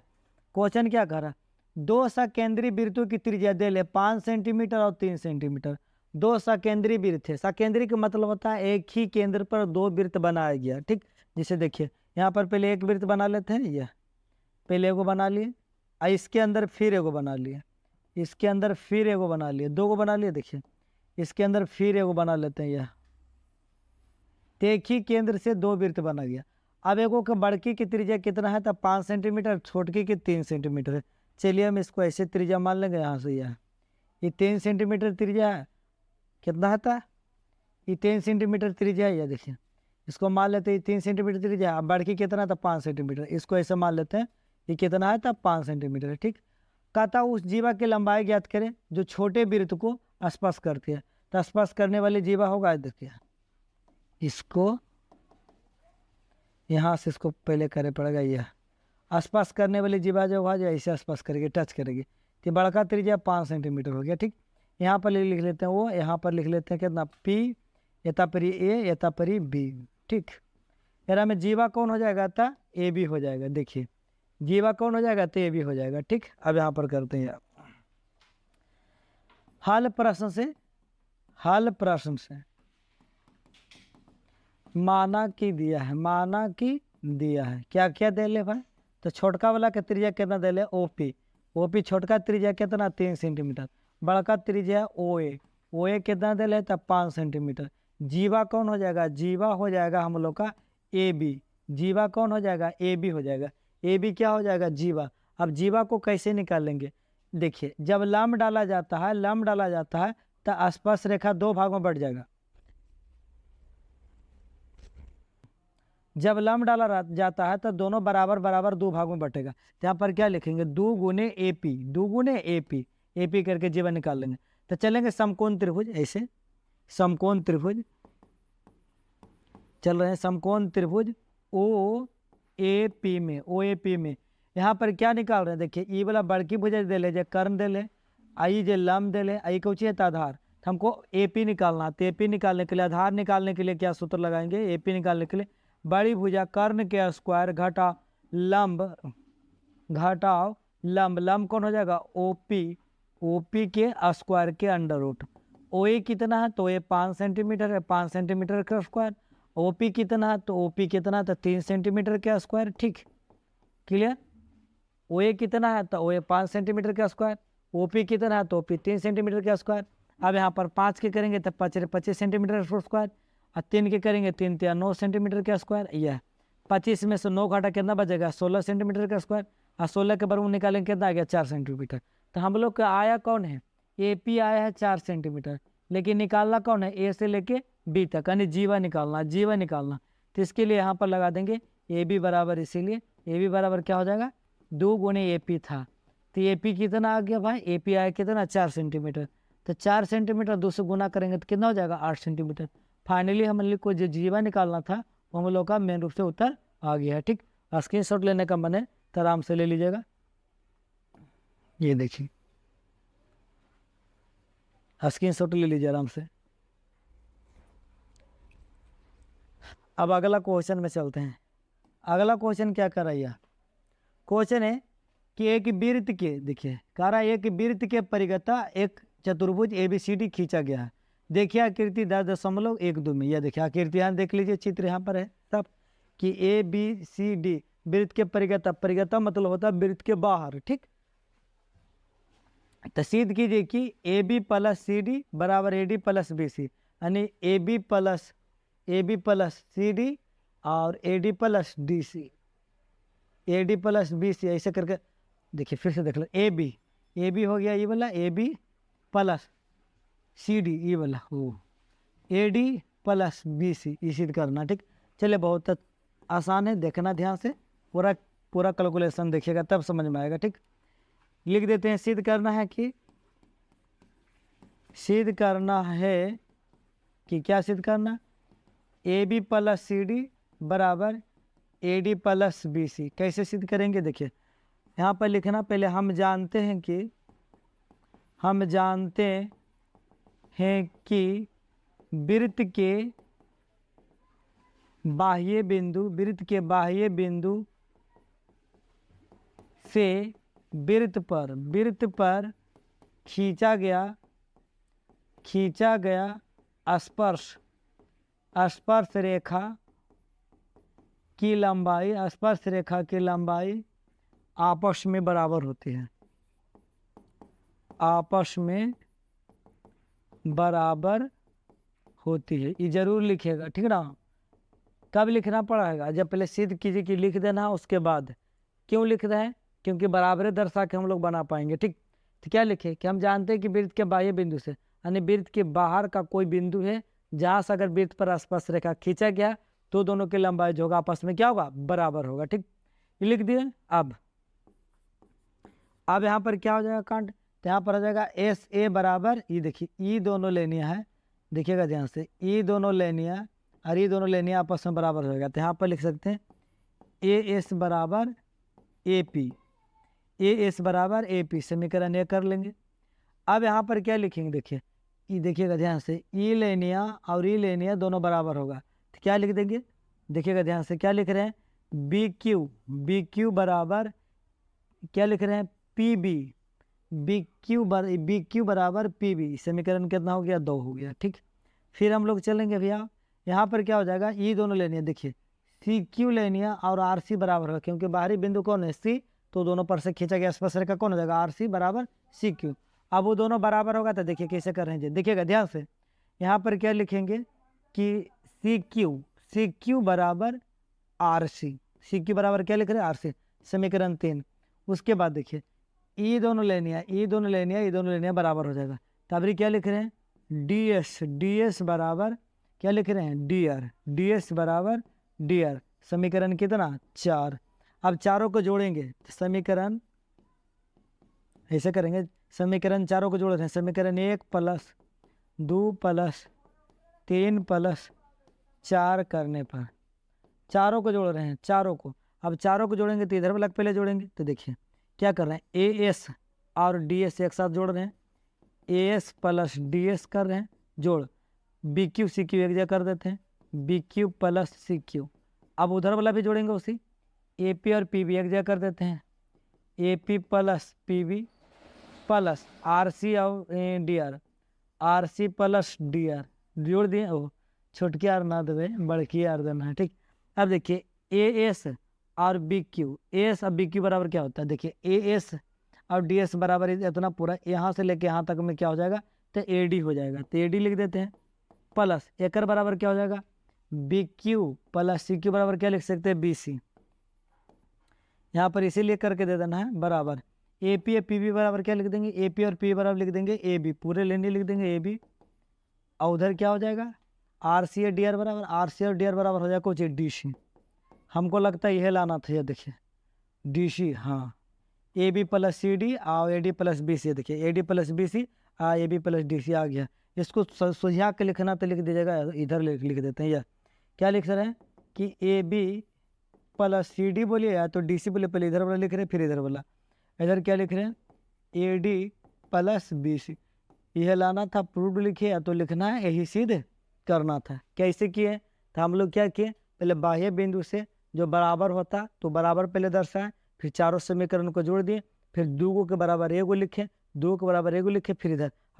क्वेश्चन क्या कर रहा, दो सकेंद्री वृत्तों की त्रिज्या दे ले 5 सेंटीमीटर और 3 सेंटीमीटर। दो सकेंद्री वृत्त है, सकेंद्री का मतलब होता है एक ही केंद्र पर दो वृत्त बनाया गया। ठीक, जिसे देखिए यहाँ पर पहले एक वृत्त बना लेते हैं, यह पहले एगो बना लिए, और इसके अंदर फिर एगो बना लिए, इसके अंदर फिर एगो बना लिए, दो गो बना लिए। देखिए इसके अंदर फिर एगो बना लेते हैं, यह एक ही केंद्र से दो वृत्त बना गया। अब एगो के बड़की की त्रिज्या कितना है, तब 5 सेंटीमीटर, छोटकी की 3 सेंटीमीटर है। चलिए हम इसको ऐसे त्रिज्या मान लेंगे, यहाँ से यह ये 3 सेंटीमीटर त्रिज्या है, कितना है था, ये 3 सेंटीमीटर त्रिज्या है। यह देखिए इसको मान लेते हैं 3 सेंटीमीटर त्रिज्या, अब बड़की कितना था, 5 सेंटीमीटर, इसको ऐसे मान लेते हैं ये कितना है, तब 5 सेंटीमीटर है। ठीक, कहता उस जीवा की लंबाई ज्ञात करें जो छोटे वृत्त को स्पर्श करती है। तो स्पर्श करने वाली जीवा होगा, देखिए इसको यहाँ से इसको पहले करे पड़ेगा, यह स्पर्श करने वाली जीवा जो होगा जो ऐसे स्पर्श करेगी, टच करेगी, तो बड़का त्रिज्या 5 सेंटीमीटर हो गया। ठीक, यहाँ पर लिख लेते हैं वो, यहाँ पर लिख लेते हैं कितना, P, यथा परी A, यथा परी B। ठीक, यार में जीवा कौन हो जाएगा, था AB हो जाएगा। देखिए जीवा कौन हो जाएगा, तो AB हो जाएगा। ठीक, अब यहाँ पर करते हैं हल प्रश्न से, हल प्रश्न से माना कि दिया है, माना कि दिया है, क्या क्या दे ले भाई, तो छोटका वाला का त्रिज्या कितना दे ले, ओपी, ओपी छोटका त्रिज्या कितना 3 सेंटीमीटर, बड़का त्रिज्या ओए, ओए कितना दे ले, तब 5 सेंटीमीटर। जीवा कौन हो जाएगा, जीवा हो जाएगा हम लोग का ए बी, जीवा कौन हो जाएगा, ए बी हो जाएगा, ए बी क्या हो जाएगा, जीवा। अब जीवा को कैसे निकालेंगे, देखिए जब लंब डाला जाता है, लंब डाला जाता है तो आसपास रेखा दो भाग में बढ़ जाएगा, जब लंब डाला जाता है तो दोनों बराबर बराबर दो भाग में बटेगा। तो यहाँ पर क्या लिखेंगे, 2 गुने ए पी, 2 गुने ए पी, ए पी करके जीवा निकाल लेंगे। तो चलेंगे समकोण त्रिभुज, ऐसे समकोण त्रिभुज चल रहे हैं, समकोण त्रिभुज ओ ए पी में, ओ ए पी में यहाँ पर क्या निकाल रहे हैं, देखिए ई वाला बड़की भुजा दे ले, जे कर्ण दे ले, आई जे लंब दे ले, आई कौची है आधार, तो हमको ए पी निकालना, तो ए पी निकालने के लिए, आधार निकालने के लिए क्या सूत्र लगाएंगे, ए पी निकालने के लिए बड़ी भुजा कर्ण के स्क्वायर घटा लंब, घटाओ लंब, लंब कौन हो जाएगा, ओपी, ओपी के स्क्वायर के अंडर रूट। ओ ए कितना है, तो ये 5 सेंटीमीटर है, 5 सेंटीमीटर का स्क्वायर, ओपी कितना है, तो ओपी कितना है, तो 3 सेंटीमीटर का स्क्वायर, ठीक क्लियर। ओ ए कितना है, तो ओ ए 5 सेंटीमीटर का स्क्वायर, ओपी कितना है, तो ओपी 3 सेंटीमीटर का स्क्वायर। अब यहाँ पर 5 के करेंगे तो 25 सेंटीमीटर का स्क्वायर, और 3 के करेंगे 3 या 9 सेंटीमीटर का स्क्वायर, यह 25 में से 9 घटा कितना बचेगा, 16 सेंटीमीटर का स्क्वायर, और 16 के बराबर निकालेंगे कितना आ गया, 4 सेंटीमीटर। तो हम लोग का आया कौन है, ए पी आया है 4 सेंटीमीटर, लेकिन निकालना कौन है, ए से लेके बी तक, यानी जीवा निकालना, जीवा निकालना। तो इसके लिए यहाँ पर लगा देंगे ए बी बराबर, इसीलिए ए बी बराबर क्या हो जाएगा, 2 गुने ए पी था, तो ए पी कितना आ गया भाई, ए पी आया कितना 4 सेंटीमीटर, तो 4 सेंटीमीटर 2 से गुना करेंगे तो कितना हो जाएगा 8 सेंटीमीटर। फाइनली हम लोग को जो जीवा निकालना था वो हम लोग का मेन रूप से उत्तर आ गया है, ठीक। स्क्रीनशॉट लेने का मन है तो आराम से ले लीजिएगा, ये देखिए स्क्रीनशॉट ले लीजिए आराम से। अब अगला क्वेश्चन में चलते हैं। अगला क्वेश्चन क्या कर रही है, क्वेश्चन है कि एक वृत्त के, देखिए कह रहा है एक वृत्त के परिगता एक चतुर्भुज ABCD खींचा गया है। देखिए आकृति 10.12 में, यह देखिए आकृति यहाँ देख लीजिए, चित्र यहाँ पर है सब कि ABCD वृत्त के परिगता, परिगता मतलब होता है वृत्त के बाहर, ठीक। तो सिद्ध कीजिए कि AB प्लस CD बराबर AD प्लस BC, यानी AB प्लस CD और AD plus DC, AD plus BC ऐसे करके, देखिए फिर से देख लो, AB हो गया ये वाला, AB प्लस CD ये वाला, वो AD प्लस BC ये सिद्ध करना, ठीक। चलिए बहुत आसान है, देखना ध्यान से, पूरा कैलकुलेशन देखिएगा तब समझ में आएगा, ठीक। लिख देते हैं, सिद्ध करना है कि, सिद्ध करना है कि क्या सिद्ध करना, AB प्लस CD बराबर AD प्लस BC। कैसे सिद्ध करेंगे, देखिए यहाँ पर लिखना, पहले हम जानते हैं कि, हम जानते हैं कि वृत्त के बाह्य बिंदु, वृत्त के बाह्य बिंदु से वृत्त पर खींचा गया स्पर्श रेखा की लंबाई, स्पर्श रेखा की लंबाई आपस में बराबर होती है, आपस में बराबर होती है, ये जरूर लिखिएगा, ठीक ना। कब लिखना पड़ेगा, जब पहले सिद्ध कीजिए कि लिख देना, उसके बाद क्यों लिख रहे हैं, क्योंकि बराबर दर्शा के हम लोग बना पाएंगे, ठीक। तो क्या लिखे कि हम जानते हैं कि वृत्त के बाह्य बिंदु से, यानी वृत्त के बाहर का कोई बिंदु है जहाँ से अगर वृत्त पर स्पर्श रेखा खींचा गया तो दोनों की लंबाई जो होगा आपस में क्या होगा, बराबर होगा, ठीक। ये लिख दिए। अब यहाँ पर क्या हो जाएगा कांड, तो यहाँ पर हो जाएगा SA बराबर, ये देखिए ई दोनों लेनिया है, देखिएगा ध्यान से, ई दोनों लेनिया और ये दोनों लेनिया आपस में बराबर होगा, तो यहाँ पर लिख सकते हैं AS बराबर AP, AS बराबर AP, समीकरण ये कर लेंगे। अब यहाँ पर क्या लिखेंगे, देखिए ये देखिएगा ध्यान से, ई लेनिया और ई लेनिया दोनों बराबर होगा, तो क्या लिख देंगे, देखिएगा ध्यान से क्या लिख रहे हैं, BQ बराबर क्या लिख रहे हैं, PB, BQ बराबर PB, समीकरण कितना हो गया, 2 हो गया, ठीक। फिर हम लोग चलेंगे भैया, यहाँ पर क्या हो जाएगा, ई दोनों लेनी है, देखिए सी क्यू लेनी है और आर सी बराबर होगा, क्योंकि बाहरी बिंदु कौन है सी, तो दोनों पर से खींचा गया स्पर्श रेखा कौन हो जाएगा, आर सी बराबर सी क्यू। अब वो दोनों बराबर होगा तो देखिए कैसे कर रहे हैं, देखिएगा ध्यान से, यहाँ पर क्या लिखेंगे कि सी क्यू बराबर आर सी क्यू बराबर क्या लिख रहे हैं, आर सी, समीकरण 3। उसके बाद देखिए ई दोनों लेनी है, ई दोनों लेनी है, ई दोनों लेनी है, बराबर हो जाएगा। तब क्या लिख रहे हैं, डी एस बराबर क्या लिख रहे हैं, डी एस बराबर डी आर, समीकरण कितना 4। अब चारों को जोड़ेंगे तो समीकरण ऐसे करेंगे, समीकरण चारों को जोड़ रहे हैं, समीकरण 1 + 2 + 3 + 4 करने पर चारों को जोड़ रहे हैं, चारों को। अब चारों को जोड़ेंगे तो इधर वाला पहले जोड़ेंगे, तो देखिए क्या कर रहे हैं, ए एस और डी एस एक साथ जोड़ रहे हैं, ए एस + डी एस कर रहे हैं जोड़, बी क्यू सी क्यू एक जगह कर देते हैं, बी क्यू + सी क्यू। अब उधर वाला भी जोड़ेंगे उसी, ए पी और पी बी एक जगह कर देते हैं, A P + P B + R C और D R C + D R जोड़ दिए। ओ छोटकी आर ना देवे, बड़की आर देना है, ठीक। अब देखिए ए एस और बी क्यू, ए एस और बी क्यू बराबर क्या होता है, देखिए ए एस और डी एस बराबर इतना पूरा यहाँ से लेके यहाँ तक में क्या हो जाएगा, तो ए डी हो जाएगा, तो ए डी लिख देते हैं, प्लस एक बराबर क्या हो जाएगा, बी क्यू + सी क्यू बराबर क्या लिख सकते हैं, बी सी। यहाँ पर इसीलिए करके दे देना है बराबर, ए पी पी बी बराबर क्या लिख देंगे, ए पी और पी बराबर लिख देंगे ए बी, पूरे लेने लिख देंगे ए बी। और उधर क्या हो जाएगा, आर सी और डी आर बराबर, आर सी और डी आर बराबर हो जाएगा कुछ डी सी। हमको लगता है यह लाना था, ये देखिए डी सी, हाँ ए बी + सी डी और ए डी + बी सी, देखिए A D + B C A B + D C आ गया। इसको सुझा के लिखना तो लिख दीजिएगा, इधर लिख देते हैं, या क्या लिख रहे हैं कि ए बी + सी डी बोलिए या तो डी सी बोलिए, पहले इधर वाला लिख रहे हैं फिर इधर वाला, इधर क्या लिख रहे हैं ए डी + बी सी, यह लाना था, प्रूव्ड लिखिए या तो लिखना है यही सिद्ध करना था। कैसे किए, तो हम लोग क्या किए, पहले बाह्य बिंदु से जो बराबर होता तो बराबर पहले दर्शाएं, फिर चारों समीकरण को जोड़ दिए, फिर 2 के बराबर एगो लिखे, 2 के बराबर एगो लिखे, फिर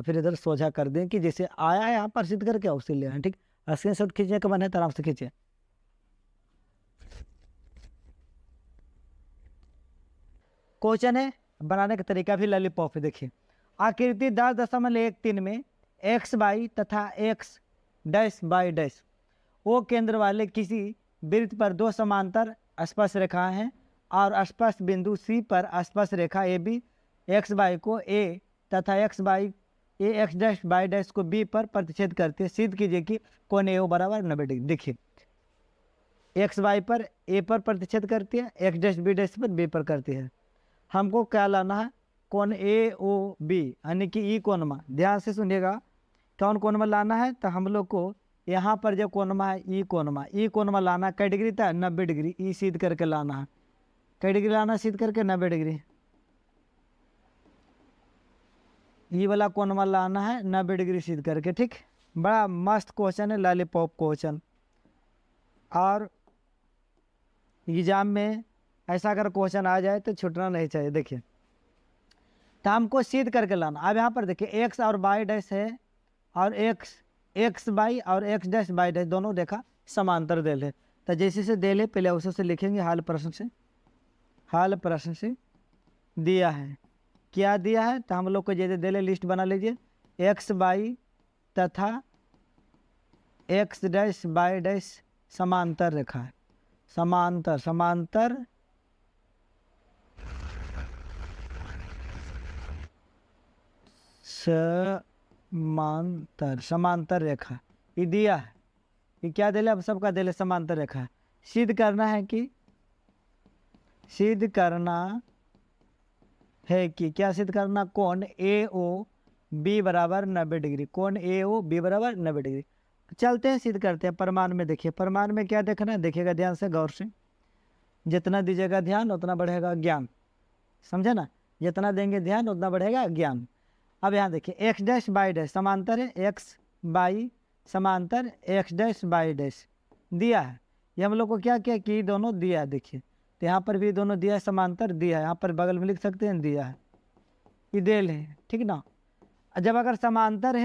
इधर सोझा कर दें कि जैसे आया है यहाँ पर सिद्ध करके उसे ले आए, ठीक। स्क्रीनशॉट खींचने का मन है तो आराम से खींचे। क्वेश्चन है, बनाने का तरीका भी लॉलीपॉप है, देखिए आकृति 10.13 में एक्स बाई तथा एक्स डैश बाई डैश वो केंद्र वाले किसी वृत्त पर 2 समांतर स्पर्श रेखाएं हैं और स्पर्श बिंदु सी पर स्पर्श रेखा ए बी एक्स बाई को ए तथा x by A x dash by dash को बी पर प्रतिच्छेद करती है। सिद्ध कीजिए कि कोण ए ओ बराबर 90 डिग्री। देखिए एक्स बाई पर ए पर प्रतिच्छेद करती है, एक्स डैश बी डैश पर बी पर करती है। हमको क्या लाना है, कोण ए ओ बी यानी कि ई कोणमा, ध्यान से सुनिएगा कौन कोणमा लाना है, तो हम लोग को यहाँ पर जो कोणमा है ई कोणमा लाना कै डिग्री था, 90 डिग्री, ई सिद्ध करके लाना है, कै डिग्री लाना सिद्ध करके 90 डिग्री, ई वाला कोणमा लाना है 90 डिग्री सिद्ध करके, ठीक। बड़ा मस्त क्वेश्चन है, लॉलीपॉप क्वेश्चन, और एग्जाम में ऐसा अगर क्वेश्चन आ जाए तो छूटना नहीं चाहिए। देखिए तो हमको सिद्ध करके लाना। अब यहाँ पर देखिए एक्स और बाई डैश है और एक्स बाई और एक्स डैश बाई डैश दोनों देखा समांतर देल है, तो जैसे से देल है पहले उसे से लिखेंगे, हाल प्रश्न से दिया है, क्या दिया है, तो हम लोग को जैसे देले लिस्ट बना लीजिए, एक्स बाई तथा एक्स डैश बाई डैश समांतर रेखा है, समांतर समांतर रेखा ये दिया है, ये क्या दिले, अब सबका दिले समांतर रेखा है। सिद्ध करना है कि क्या सिद्ध करना, कोण ए ओ बी बराबर 90 डिग्री, कोण ए ओ बी बराबर 90 डिग्री। चलते हैं सिद्ध करते हैं। प्रमाण में देखिए, प्रमाण में क्या देखना है, देखिएगा ध्यान से, गौर से, जितना दीजिएगा ध्यान उतना बढ़ेगा ज्ञान, समझे ना, जितना देंगे ध्यान उतना बढ़ेगा ज्ञान। अब यहाँ देखिए एक्स डैश बाई डैश समांतर है, एक्स बाई समांतर एक्स डैश बाई डैश दिया है। ये हम लोग को क्या किया कि दोनों दिया है, देखिए तो यहाँ पर भी दोनों दिया है, समांतर दिया है, यहाँ पर बगल में लिख सकते हैं दिया है, ये देल है, ठीक ना। जब अगर समांतर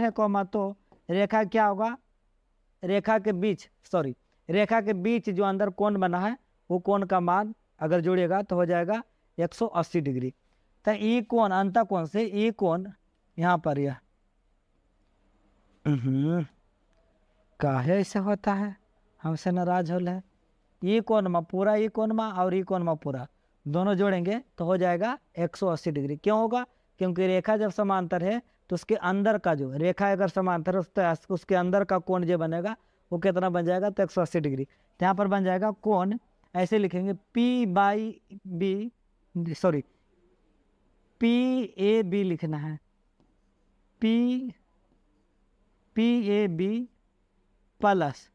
है कौमा, तो रेखा क्या होगा, रेखा के बीच रेखा के बीच जो अंदर कोण बना है वो कोण का मान अगर जोड़िएगा तो हो जाएगा 180 डिग्री। तो ई कोण अंत कोण से ई कोण यहाँ पर यह काहे ऐसे होता है, हमसे नाराज हो है। ई कोण में पूरा ई कोण में और ई कोण में पूरा दोनों जोड़ेंगे तो हो जाएगा 180 डिग्री। क्यों होगा, क्योंकि रेखा जब समांतर है तो उसके अंदर का जो रेखा अगर समांतर है तो उसके अंदर का कोण जो बनेगा वो कितना बन जाएगा, तो 180 डिग्री। तो यहाँ पर बन जाएगा कोण, ऐसे लिखेंगे PAB लिखना है, PAB प्लस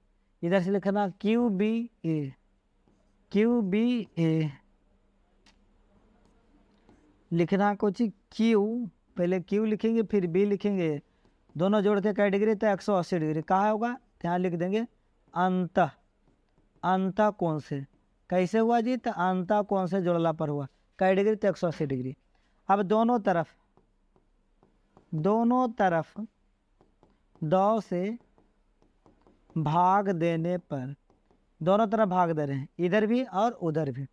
इधर से लिखना QBA लिखना कुछ Q, पहले Q लिखेंगे फिर B लिखेंगे, दोनों जोड़ के क्या डिग्री, तो 180 डिग्री। कहाँ होगा, यहाँ लिख देंगे अंत कोण से। कैसे हुआ जी, तो अंत कोण से जोड़ला पर हुआ क्या डिग्री, तो 180 डिग्री। अब दोनों तरफ 2 से भाग देने पर, दोनों तरफ भाग दे रहे हैं, इधर भी और उधर भी,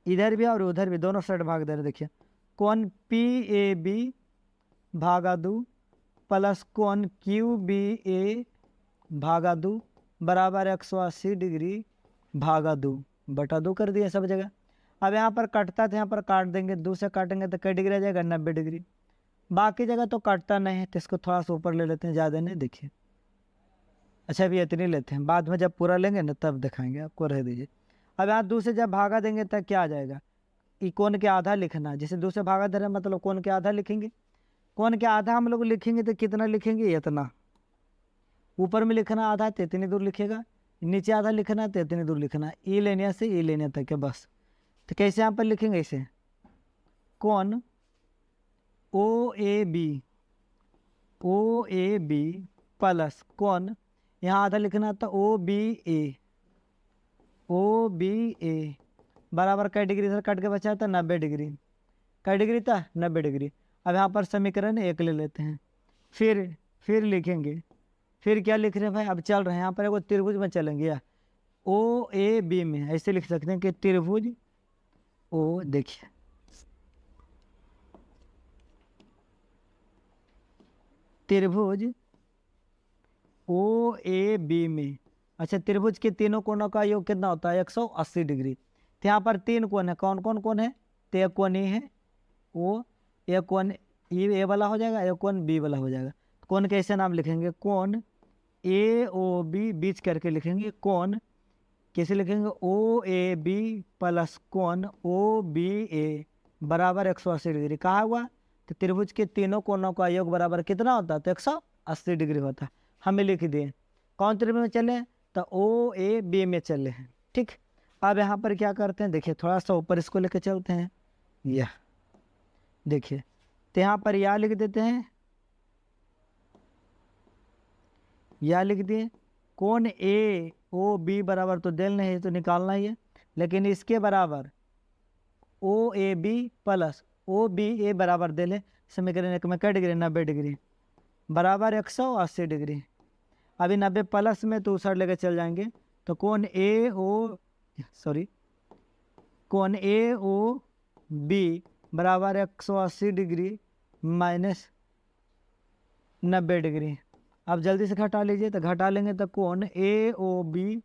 इधर भी और उधर भी, दोनों साइड भाग दे रहे हैं। देखिए कोण PAB भागा 2 प्लस कोण QBA भागा 2 बराबर 180 डिग्री भागा 2 बटा 2 कर दिए सब जगह। अब यहाँ पर कटता था, यहाँ पर काट देंगे, 2 से काटेंगे तो कई डिग्री आ जाएगा, 90 डिग्री। बाकी जगह तो कटता नहीं है तो इसको थोड़ा सा ऊपर ले लेते हैं, ज़्यादा नहीं। देखिए अच्छा अभी इतनी लेते हैं, बाद में जब पूरा लेंगे ना तब दिखाएंगे आपको, रह दीजिए। अब यहाँ 2 से जब भागा देंगे तब क्या आ जाएगा, ई कोण के आधा लिखना, जैसे 2 से भागा दे रहे हैं मतलब कोण के आधा लिखेंगे। कोण के आधा हम लोग लिखेंगे तो कितना लिखेंगे, इतना। ऊपर में लिखना आधा तो इतनी दूर लिखेगा, नीचे आधा लिखना तो इतनी दूर लिखना, ई लेने से ई लेने तक है बस। तो कैसे यहाँ पर लिखेंगे, इसे कोण OAB प्लस कोण यहाँ आधा लिखना था OBA बराबर कै डिग्री, इधर कट के बचा था 90 डिग्री, कै डिग्री था 90 डिग्री। अब यहाँ पर समीकरण 1 ले लेते हैं, फिर लिखेंगे, फिर क्या लिख रहे हैं भाई, अब चल रहे हैं यहाँ पर एगो त्रिभुज में चलेंगे, या OAB में ऐसे लिख सकते हैं कि त्रिभुज O, देखिए त्रिभुज OAB में, अच्छा त्रिभुज के तीनों कोणों का योग कितना होता है, 180 डिग्री। तो यहाँ पर 3 कोण है, कौन कौन कोण है, तो एक कोण ये है, वो एक कोण ए वाला हो जाएगा, एक कोण B वाला हो जाएगा। कोण कैसे नाम लिखेंगे, कोण AOB बीच करके लिखेंगे, कोण कैसे लिखेंगे, OAB प्लस कोण OBA बराबर 180 डिग्री। कहा हुआ, तो त्रिभुज के तीनों कोणों का योग बराबर कितना होता है, तो 180 डिग्री होता है। हमें लिख दिए कौन त्रिभुज में चले, तो OAB में चले हैं, ठीक। अब यहाँ पर क्या करते हैं, देखिए थोड़ा सा ऊपर इसको लेके चलते हैं, यह देखिए, तो यहाँ पर या लिख देते हैं, या लिख दिए, कोण AOB बराबर तो देल नहीं है तो निकालना ही है, लेकिन इसके बराबर OAB प्लस OBA बराबर देले, समीकरण 1 में कै डिग्री, 90 डिग्री बराबर 180 डिग्री। अभी 90 प्लस में तो उस साइड लेके चल जाएंगे, तो कोण AOB बराबर 180 डिग्री माइनस 90 डिग्री। अब जल्दी से घटा लीजिए, तो घटा लेंगे तो कोण AOB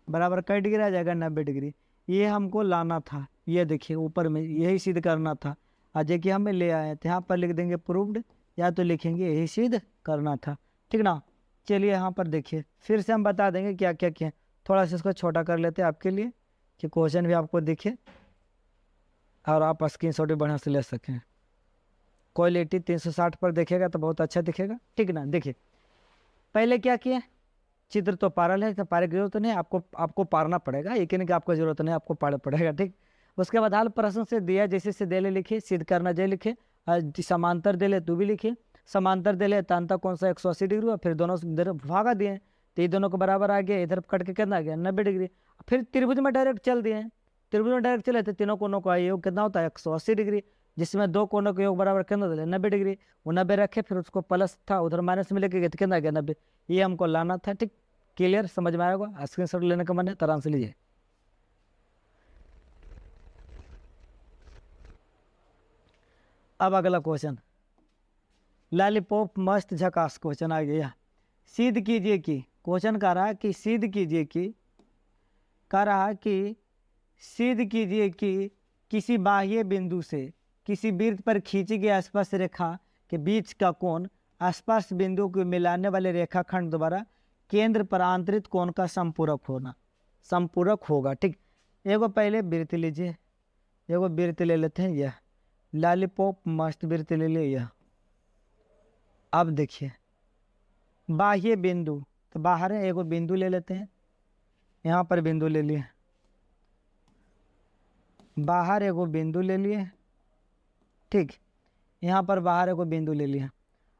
बराबर कै डिग्री आ जाएगा, 90 डिग्री। ये हमको लाना था, ये देखिए ऊपर में यही सिद्ध करना था, आज कि हमें ले आए थे। यहाँ पर लिख देंगे प्रूव्ड, या तो लिखेंगे यही सिद्ध करना था, ठीक ना। चलिए यहाँ पर देखिए, फिर से हम बता देंगे क्या क्या किए, थोड़ा सा इसको छोटा कर लेते हैं आपके लिए कि क्वेश्चन भी आपको दिखे और आप स्क्रीनशॉट भी बढ़िया से ले सकें। क्वालिटी 360 पर देखेगा तो बहुत अच्छा दिखेगा, ठीक ना। देखिए पहले क्या किए, चित्र तो पारल है तो पारे की जरूरत नहीं, आपको पारना पड़ेगा, ये कहने की आपको जरूरत नहीं, आपको पार पड़ेगा, ठीक। उसके बाद हाल प्रश्न से दिया जैसे से दे ले लिखिए, सिद्ध करना जय लिखे, समांतर दे ले तू भी लिखिए, समांतर दे ले तांता कौन सा 180 डिग्री हुआ, फिर दोनों इधर भागा दिए तो ये दोनों को बराबर आ गया, इधर कट के कितना आ गया 90 डिग्री। फिर त्रिभुज में डायरेक्ट चल दिए, त्रिभुज में डायरेक्ट चले तो तीनों कोनों का योग कितना होता है 180 डिग्री। जिसमें दो कोनों के योग बराबर केंद्र दिले 90 डिग्री, वो 90 रखे, फिर उसको प्लस था उधर माइनस में लेके गए तो कितना आ गया 90, ये हमको लाना था। ठीक, क्लियर, समझ में आएगा, स्क्रीनशॉट लेने का मन है तो आराम से लीजिए। अब अगला क्वेश्चन, लॉलीपॉप मस्त झकास क्वेश्चन आ गया। सिद्ध कीजिए कि, क्वेश्चन कह रहा है कि सिद्ध कीजिए कि, कह रहा है कि सिद्ध कीजिए कि किसी बाह्य बिंदु से किसी वृत्त पर खींची गई स्पर्श रेखा के बीच का कोण स्पर्श बिंदु को मिलाने वाले रेखाखंड द्वारा केंद्र पर आंतरिक कोण का संपूरक होना, संपूरक होगा। ठीक, एगो पहले वृत्त लीजिए, एगो वृत्त ले लेते हैं, यह लॉलीपॉप मस्त वृत्त ले लिया यह। अब देखिए बाह्य बिंदु, तो बाहर है, एगो बिंदु ले लेते हैं, यहाँ पर बिंदु ले लिए, बाहर एगो बिंदु ले लिए। ठीक, यहाँ पर बाहर एगो बिंदु ले लिया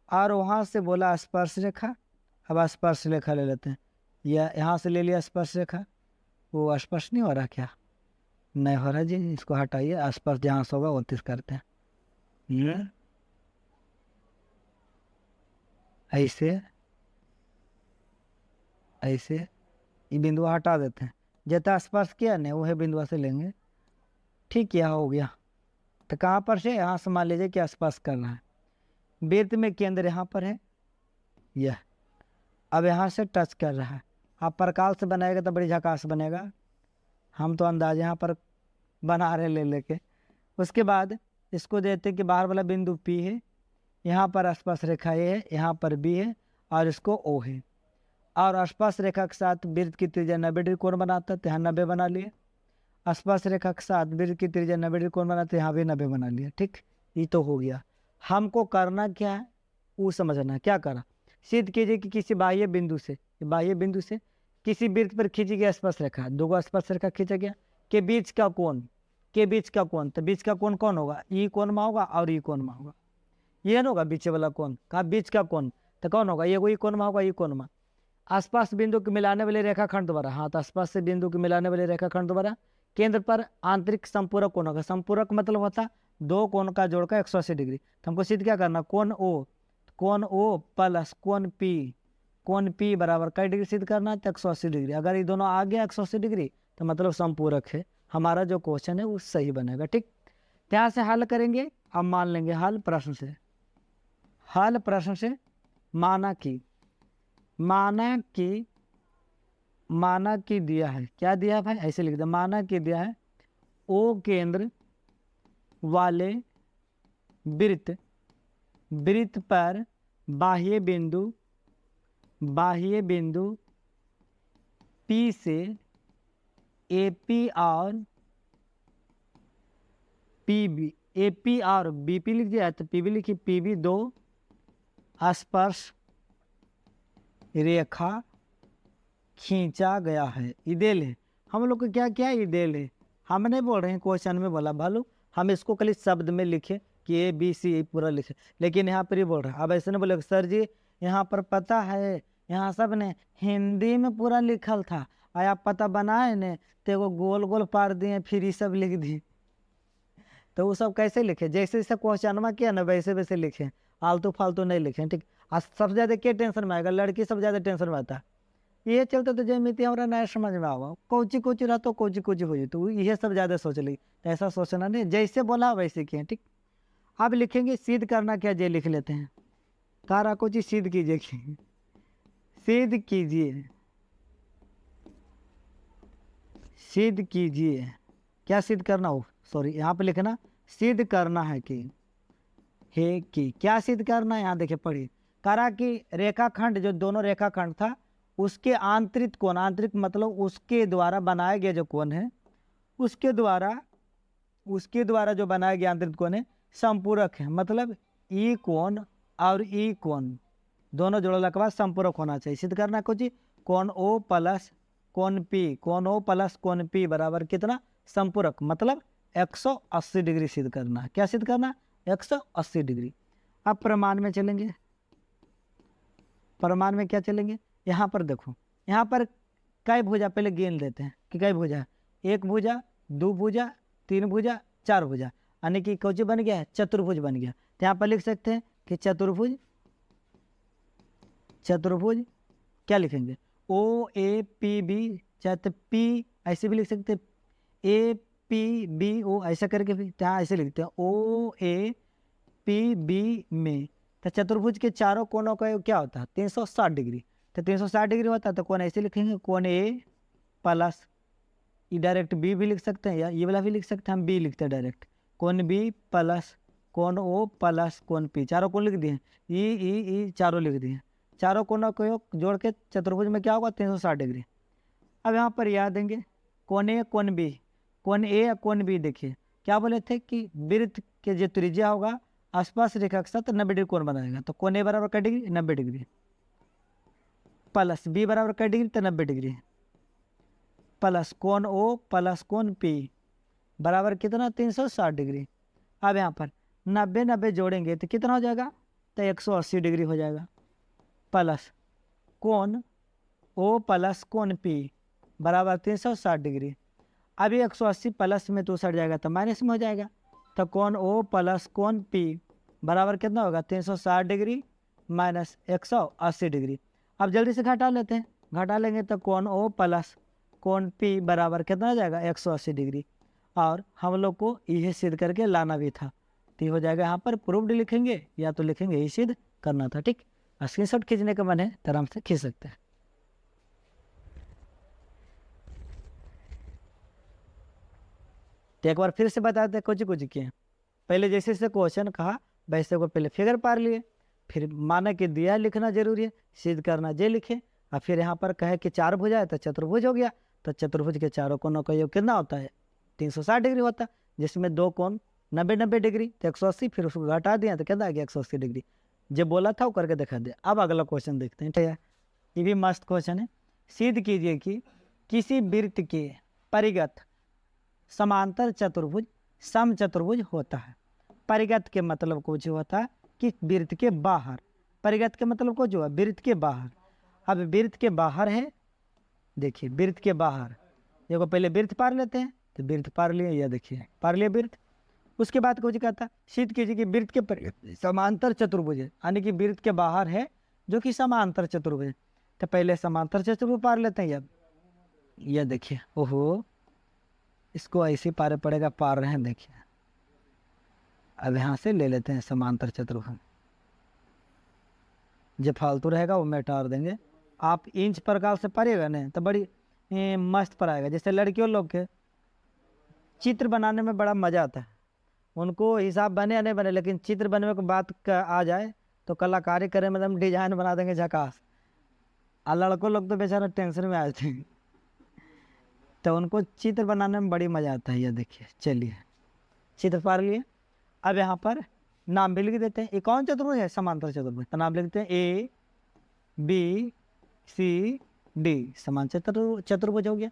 और वहाँ से बोला स्पर्श रेखा। अब स्पर्श रेखा ले लेते हैं, यह यहाँ से ले लिया स्पर्श रेखा, वो स्पर्श नहीं हो रहा क्या, नहीं हो रहा जी, इसको हटाइए, स्पर्श जहाँ से होगा 29 करते हैं, ऐसे ऐसे ये बिंदु हटा देते हैं, जितना स्पर्श किया ना वही बिंदु से लेंगे। ठीक, यह हो गया, तो कहाँ पर से, यहाँ से मान लीजिए कि स्पर्श करना है, वृत्त में केंद्र यहाँ पर है यह, अब यहाँ से टच कर रहा है। आप प्रकाश से बनाएगा तो बड़ी झकास बनेगा, हम तो अंदाज यहाँ पर बना रहे ले लेके। उसके बाद इसको देते कि बाहर वाला बिंदु P है, यहाँ पर स्पर्श रेखा A है, यहाँ पर B है और इसको O है, और स्पर्श रेखा के साथ वृत्त की त्रिज्या 90 डिग्री कोण बनाता है, तो यहाँ 90 बना लिए। स्पर्श रेखा के साथ वृत्त की त्रिज्या 90 डिग्री कोण बनाते, यहाँ भी 90 बना लिया। ठीक, ये तो हो गया। हमको करना क्या है वो समझना, क्या करा, सिद्ध कीजिए कि किसी बाह्य बिंदु से, बाह्य बिंदु से किसी वृत्त पर खींची गई स्पर्श रेखा, दो स्पर्श रेखा खींचा गया, के बीच का कोण, के बीच का कोण, तो बीच का कोण कौन होगा, ई कोण में होगा और ई कोण में होगा, ये ना होगा बीच वाला कोण, कहा बीच का कोण, तो कौन होगा, ये ई कोण में होगा, ई कोण में। आसपास बिंदु के मिलाने वाले रेखाखंड द्वारा, हाँ तो आसपास से बिंदु के मिलाने वाले रेखाखंड द्वारा केंद्र पर आंतरिक संपूरक कोण होगा। संपूरक मतलब होता दो कोण का जोड़ का 180 डिग्री। तो हमको सिद्ध क्या करना, कोण ओ प्लस कोण पी बराबर कई डिग्री सिद्ध करना है, तो 180 डिग्री। अगर ये दोनों आ गया 180 डिग्री तो मतलब संपूरक है, हमारा जो क्वेश्चन है वो सही बनेगा। ठीक, यहाँ से हल करेंगे, अब मान लेंगे हल प्रश्न से, हल प्रश्न से माना कि दिया है, क्या दिया है भाई, ऐसे लिख दे, माना कि दिया है ओ केंद्र वाले वृत्त पर बाह्य बिंदु P से AP और PB, AP और BP लिख दिया तो PB लिखी, PB दो स्पर्श रेखा खींचा गया है। इदेल है, हम लोग को क्या क्या इदेल है, हम नहीं बोल रहे हैं, क्वेश्चन में बोला भालू, हम इसको खाली शब्द में लिखे कि ABC पूरा लिखे, लेकिन यहाँ पर ही बोल रहे हैं। अब ऐसे नहीं बोले सर जी यहाँ पर पता है, यहाँ सब ने हिंदी में पूरा लिखल था, आया पता बनाए ने तो वो गोल गोल पार दिए फिर ये सब लिख दी, तो वो सब कैसे लिखे, जैसे जैसे क्वेश्चन में किया ना वैसे वैसे लिखे, आलतू फालतू नहीं लिखे। ठीक, आज सबसे ज़्यादा क्या टेंशन में आएगा, लड़की सबसे ज़्यादा टेंशन में आता है, ये चलते तो जमीती हमारा नया समझ में आवा, कोची रहा तो कोची हो जाए, तो ये सब ज़्यादा सोच ली, तो ऐसा सोचना नहीं, जैसे बोला वैसे किए। ठीक, अब लिखेंगे सिद्ध करना क्या, जे लिख लेते हैं, तारा को चीज सिद्ध कीजिए, सिद्ध कीजिए, क्या सिद्ध करना हो, सॉरी यहाँ पे लिखना सिद्ध करना है कि क्या सिद्ध करना है, यहाँ देखिए पढ़िए, करा कि रेखाखंड, जो दोनों रेखाखंड था उसके आंतरिक कोण, आंतरिक मतलब उसके द्वारा बनाया गया जो कोण है, उसके द्वारा जो बनाया गया आंतरिक कोण है संपूरक है, मतलब ई कोण और ई कोण दोनों जोड़ने के बाद संपूरक होना चाहिए। सिद्ध करना कुछ कोण O प्लस कोण P बराबर कितना, संपूरक, मतलब 180 डिग्री सिद्ध करना। क्या सिद्ध करना, 180 डिग्री। अब प्रमाण में चलेंगे, प्रमाण में क्या चलेंगे, यहाँ पर देखो, यहाँ पर कई भुजा पहले गिन लेते हैं कि कई भुजा, एक भुजा, दो भुजा, तीन भुजा, चार भुजा। यानी कि कौन बन गया है, चतुर्भुज बन गया। तो यहाँ पर लिख सकते हैं कि चतुर्भुज, चतुर्भुज क्या लिखेंगे, ओ ए पी बी, चाहे तो पी ऐसे भी लिख सकते हैं, ए पी बी ओ ऐसा करके भी, यहाँ ऐसे लिखते हैं ओ ए पी बी में। तो चतुर्भुज के चारों कोनों का क्या होता है 360 डिग्री। तो 360 डिग्री होता है तो कोण ऐसे लिखेंगे, कोण ए प्लस, ये डायरेक्ट बी भी लिख सकते हैं, या ये वाला भी लिख सकते हैं, हम बी लिखते हैं डायरेक्ट, कोण बी प्लस कोण ओ प्लस कोण पी, चारों कोण लिख दिए, ई चारों लिख दिए। चारों कोनों को जोड़ के चतुर्भुज में क्या होगा 360 डिग्री। अब यहाँ पर याद देंगे कोण ए कोण बी, कोण ए या कोण बी, देखिए क्या बोले थे कि वृत्त के जो त्रिज्या होगा आसपास रेखा के साथ 90 डिग्री कोण बनाएगा। तो कोण ए बराबर का डिग्री 90 डिग्री, प्लस बी बराबर का डिग्री तो 90 डिग्री, प्लस कोण ओ प्लस कोण पी बराबर कितना 360 डिग्री। अब यहाँ पर 90 90 जोड़ेंगे तो कितना हो जाएगा, तो 180 डिग्री हो जाएगा, प्लस कोण ओ प्लस कोण पी बराबर 360 डिग्री। अब ये 180 प्लस में तो सट जाएगा तो माइनस में हो जाएगा। तो कोण ओ प्लस कोण पी बराबर कितना होगा 360 डिग्री माइनस 180 डिग्री। अब जल्दी से घटा लेते हैं, घटा लेंगे तो कोण ओ प्लस कोण पी बराबर कितना हो जाएगा 180 डिग्री। और हम लोग को यह सिद्ध करके लाना भी था, तो हो जाएगा यहाँ पर प्रूव्ड लिखेंगे या तो लिखेंगे यही सिद्ध करना था। ठीक, स्क्रीनशॉट खींचने का मन है तो आराम से खींच सकते हैं। तो एक बार फिर से बताते हैं कुछ किए, पहले जैसे जैसे क्वेश्चन कहा वैसे को पहले फिगर पार लिए, फिर माना कि दिया लिखना जरूरी है, सिद्ध करना जे लिखे, और फिर यहाँ पर कहे कि चार भुजा है तो चतुर्भुज हो गया। तो चतुर्भुज के चारों कोनों का योग कितना होता है 360 डिग्री होता है, जिसमें दो कोण 90 डिग्री तो 180, फिर उसको घटा दिया तो कितना आ गया 180 डिग्री। जो बोला था वो करके दिखा दिया। अब अगला क्वेश्चन देखते हैं, ठीक है, ये भी मस्त क्वेश्चन है। सिद्ध कीजिए कि किसी वृत्त के परिगत समांतर चतुर्भुज समचतुर्भुज होता है। परिगत के मतलब को जो होता है कि वृत्त के बाहर, परिगत के मतलब को जो है वृत्त के बाहर। अब वृत्त के बाहर है, देखिए वृत्त के बाहर, देखो पहले वृत्त पार लेते हैं, तो वृत्त पार लिए, यह देखिए पार लिए वृत्त। उसके बाद कुछ कहता है सिद्ध कीजिए कि वृत्त के परिगत समांतर चतुर्भुज है, यानी कि वृत्त के बाहर है जो कि समांतर चतुर्भुज है। तो पहले समांतर चतुर्भुज पार लेते हैं। यह देखिए, ओहो इसको ऐसे पार पड़ेगा, पार रहे हैं देखिए। अब यहाँ से ले लेते हैं समांतर चतुर्भुज, जो फालतू रहेगा वो मिटा देंगे। आप इंच प्रकार से पारिएगा ना तो बड़ी मस्त पर आएगा। जैसे लड़कियों लोग के चित्र बनाने में बड़ा मज़ा आता है, उनको हिसाब बने या नहीं बने, लेकिन चित्र बनने की बात का आ जाए तो कलाकारी करे मतलब डिजाइन बना देंगे झकास। और लड़कों लोग तो बेचारा टेंशन में आ जाते हैं, तो उनको चित्र बनाने में बड़ी मज़ा आता है। ये देखिए, चलिए चित्र पार लिए। अब यहाँ पर नाम भी लिख देते हैं, ये कौन चतुर्भुज है समांतर चतुर्भुज, तो नाम लिखते हैं ए बी सी डी, समांतर चतुर्भुज हो गया।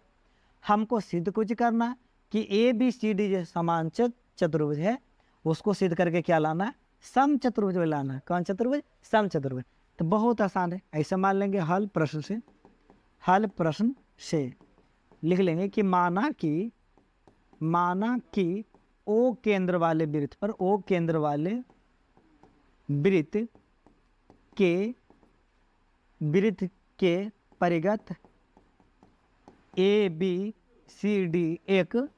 हमको सिद्ध कुछ करना है कि ए बी सी डी जो समांतर चतुर्भुज है उसको सिद्ध करके क्या लाना है, सम चतुर्भुज में लाना है। कौन चतुर्भुज, सम चतुर्भुज। तो बहुत आसान है, ऐसे मान लेंगे हल प्रश्न से, हल प्रश्न से लिख लेंगे कि माना कि ओ केंद्र वाले वृत्त पर, ओ केंद्र वाले वृत्त के परिगत ए बी सी डी एक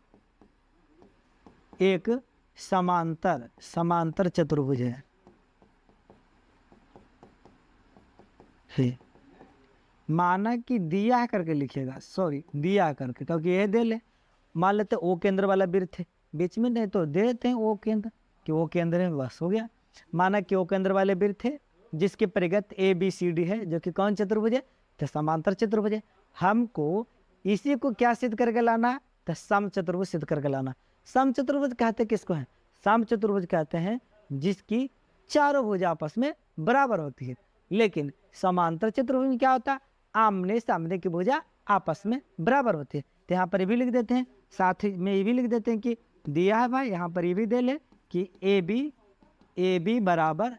समांतर चतुर्भुज है। माना कि दिया करके लिखिएगा, सॉरी दिया करके, क्योंकि ये दे ले, मान लेते ओ केंद्र वाला वृत्त है बीच में, नहीं तो दे देते हैं ओ केंद्र, कि ओ केंद्र है, बस हो गया। माना कि ओ केंद्र वाले वृत्त है जिसके परिगत ए बी सी डी है, जो कि कौन चतुर्भुज है, तो समांतर चतुर्भुज है। हमको इसी को क्या सिद्ध करके लाना, तो सम चतुर्भुज सिद्ध करके लाना। सम चतुर्भुज कहते हैं किसको है, सम चतुर्भुज कहते हैं जिसकी चारों भुजा आपस में बराबर होती है। लेकिन समांतर चतुर्भुज में क्या होता है, आमने सामने की भुजा आपस में बराबर होती है। तो यहाँ पर ये भी लिख देते हैं, साथ ही में ये भी लिख देते हैं कि दिया है भाई, यहाँ पर ये भी दे ले कि ए बी बराबर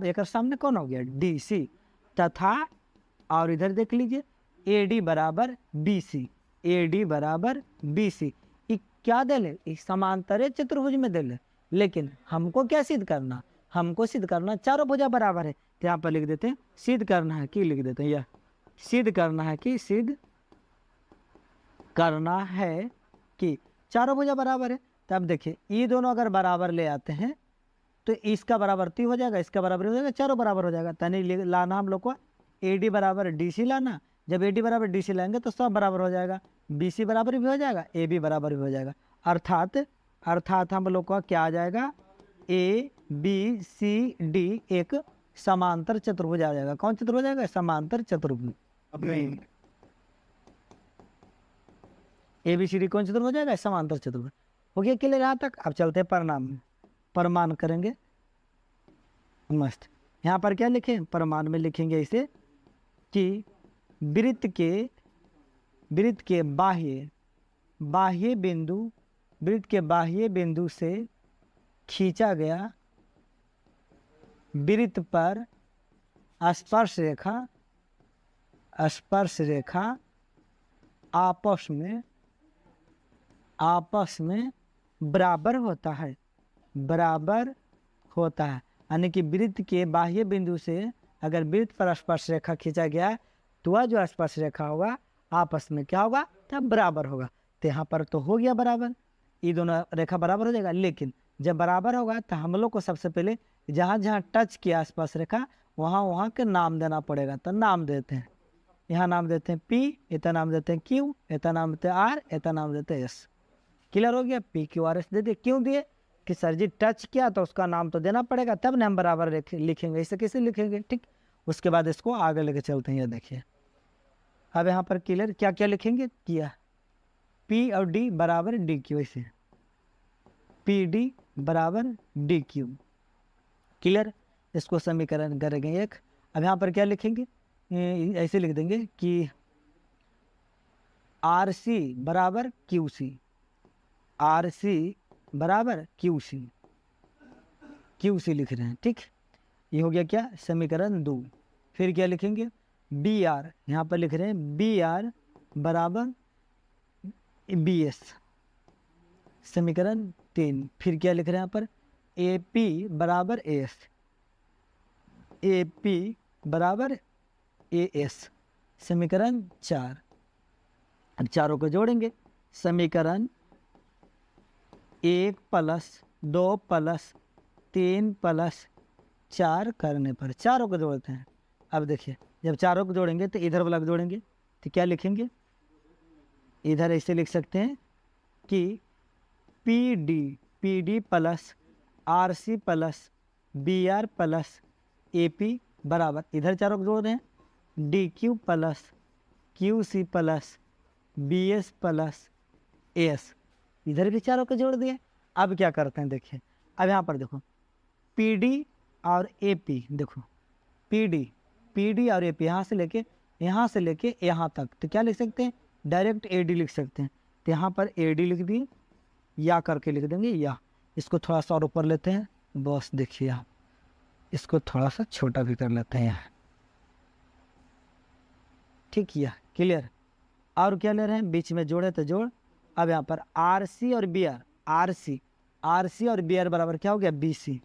एक सामने कौन हो गया डी सी, तथा और इधर देख लीजिए ए डी बराबर बी सी, ए डी बराबर बी सी। क्या दे ले, समांतर चतुर्भुज में दे ले, लेकिन हमको क्या सिद्ध करना, हमको सिद्ध करना चारों भुजा बराबर है। तो यहाँ पर लिख देते हैं सिद्ध करना है कि, लिख देते हैं यह सिद्ध करना है कि, सिद्ध करना है कि चारों भुजा बराबर है। तो अब देखिए ये दोनों अगर बराबर ले आते हैं तो इसका बराबर ती हो जाएगा, इसका बराबर हो जाएगा, चारों बराबर हो जाएगा। तनी लाना हम लोग को AD बराबर DC लाना। जब AD बराबर DC लाएंगे तो सब बराबर हो जाएगा, BC बराबर भी हो जाएगा, AB बराबर भी हो जाएगा। अर्थात हम लोग का क्या आ जाएगा, ABCD एक समांतर चतुर्भुज आ जाएगा। कौन चतुर्भुज आएगा, समांतर चतुर्भुज। ABCD कौन चतुर्भुज आएगा, समांतर चतुर्भुज। हो गया क्लियर यहाँ तक। अब चलते हैं परिणाम में, प्रमाण करेंगे मस्त। यहाँ पर क्या लिखें, प्रमाण में लिखेंगे इसे कि वृत्त के बाह्य बिंदु से खींचा गया वृत्त पर स्पर्श रेखा आपस में बराबर होता है, यानी कि वृत्त के बाह्य बिंदु से अगर वृत्त पर स्पर्श रेखा खींचा गया तो वह जो स्पर्श रेखा होगा आपस में क्या होगा, तब बराबर होगा। तो यहाँ पर तो हो गया बराबर, ये दोनों रेखा बराबर हो जाएगा। लेकिन जब बराबर होगा तो हम लोग को सबसे पहले जहाँ जहाँ टच किया स्पर्श रेखा वहाँ के नाम देना पड़ेगा। तो नाम देते हैं, यहाँ नाम देते हैं P, इतना नाम देते हैं Q, इतना नाम देते हैं R, इतना नाम देते हैं S। क्लियर हो गया। PQRS दे दिए, क्यों दिए कि सर जी टच किया तो उसका नाम तो देना पड़ेगा, तब ना हम बराबर लिखेंगे, इसे कैसे लिखेंगे, ठीक। उसके बाद इसको आगे लेके चलते हैं। ये देखिए अब यहाँ पर क्लियर क्या क्या लिखेंगे, किया P और D बराबर DQ, ऐसे PD बराबर DQ। क्लियर, इसको समीकरण करेंगे एक। अब यहाँ पर क्या लिखेंगे, ऐसे लिख देंगे कि RC बराबर QC, RC बराबर QC लिख रहे हैं, ठीक। ये हो गया क्या, समीकरण 2। फिर क्या लिखेंगे, BR, यहाँ पर लिख रहे हैं BR बराबर BS, समीकरण 3। फिर क्या लिख रहे हैं यहाँ पर, AP बराबर AS, AP बराबर AS, समीकरण 4। अब चारों को जोड़ेंगे, समीकरण 1 + 2 + 3 + 4 करने पर चारों को जोड़ते हैं। अब देखिए जब चारों को जोड़ेंगे तो इधर वाला को जोड़ेंगे तो क्या लिखेंगे, इधर ऐसे लिख सकते हैं कि PD + RC + BR + AP बराबर, इधर चारों को जोड़ रहे हैं, DQ + QC + BS + AS, इधर भी चारों को जोड़ दिए। अब क्या करते हैं, देखिए अब यहाँ पर देखो PD और AP, देखो PD और AP यहाँ से लेके यहाँ तक, तो क्या लिख सकते हैं, डायरेक्ट AD लिख सकते हैं। तो यहाँ पर AD लिख दिए, या करके लिख देंगे, या इसको थोड़ा सा और ऊपर लेते हैं, बस देखिए यहाँ इसको थोड़ा सा छोटा भी कर लेते हैं यहाँ, ठीक। यह क्लियर। और क्या ले रहे हैं, बीच में जोड़े तो जोड़। अब यहाँ पर RC और BR, RC और BR बराबर क्या हो गया, BC।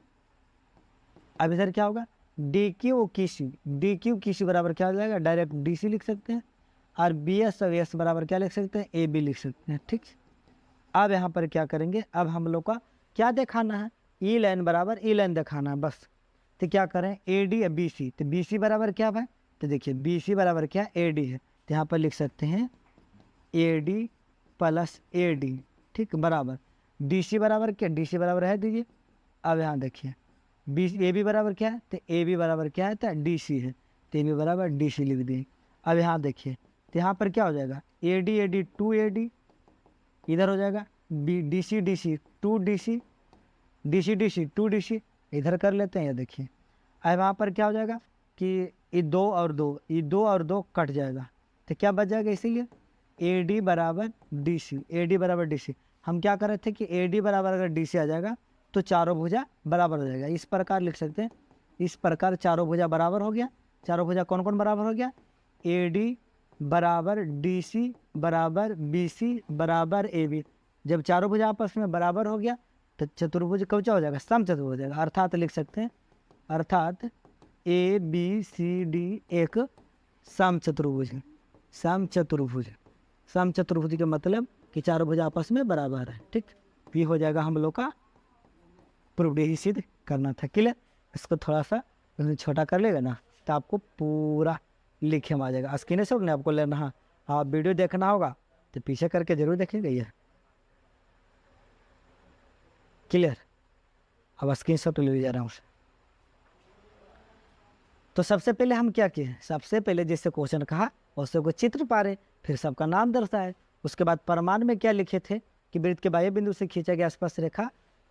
अब इधर क्या होगा, DQ QC बराबर क्या हो जाएगा, डायरेक्ट DC लिख सकते हैं। और BS और S बराबर क्या लिख सकते हैं, AB लिख सकते हैं, ठीक। अब यहाँ पर क्या करेंगे, अब हम लोग का क्या दिखाना है, E लाइन बराबर E लाइन दिखाना है बस। तो क्या करें, AD या BC, तो BC बराबर क्या है, तो देखिए BC बराबर क्या, AD है। तो यहाँ पर लिख सकते हैं AD + AD, ठीक, बराबर DC बराबर क्या, DC बराबर है दीजिए। अब यहाँ देखिए AB बराबर क्या है, तो AB बराबर क्या है, तो DC है, तो AB बराबर DC लिख दिए। अब यहाँ देखिए तो यहाँ पर क्या हो जाएगा, AD 2AD, इधर हो जाएगा DC 2DC, DC 2DC, इधर कर लेते हैं। ये देखिए अब वहाँ पर क्या हो जाएगा कि ये 2 और 2 कट जाएगा, तो क्या बच जाएगा, इसीलिए AD बराबर DC। हम क्या कर रहे थे कि AD बराबर अगर DC आ जाएगा तो चारों भुजा बराबर हो जाएगा। इस प्रकार लिख सकते हैं, इस प्रकार चारों भुजा बराबर हो गया। चारों भुजा कौन कौन बराबर हो गया, AD बराबर DC बराबर BC बराबर AB। जब चारों भुजा आपस में बराबर हो गया तो चतुर्भुज कौन सा हो जाएगा, सम चतुर्भुज हो जाएगा। अर्थात लिख सकते हैं, अर्थात ए बी सी डी एक सम चतुर्भुज है। सम चतुर्भुज, सम चतुर्भुज का मतलब कि चारों भुज आपस में बराबर है। ठीक, ये हो जाएगा हम लोग का प्रूफ, यही सिद्ध करना था। क्लियर, इसको थोड़ा सा छोटा कर लेगा ना तो आपको पूरा लिखे में आ जाएगा। स्क्रीन शॉट नहीं आपको लेना है, आप वीडियो देखना होगा तो पीछे करके जरूर देखेंगे ये। क्लियर, अब स्क्रीन शॉट ले जा रहा हूँ। तो सबसे पहले हम क्या किए, सबसे पहले जैसे क्वेश्चन कहा उससे को चित्र पारे, फिर सबका नाम दर्शाए। उसके बाद प्रमाण में क्या लिखे थे कि वृत्त के बाह्य बिंदु से खींचा गया स्पर्श रेखा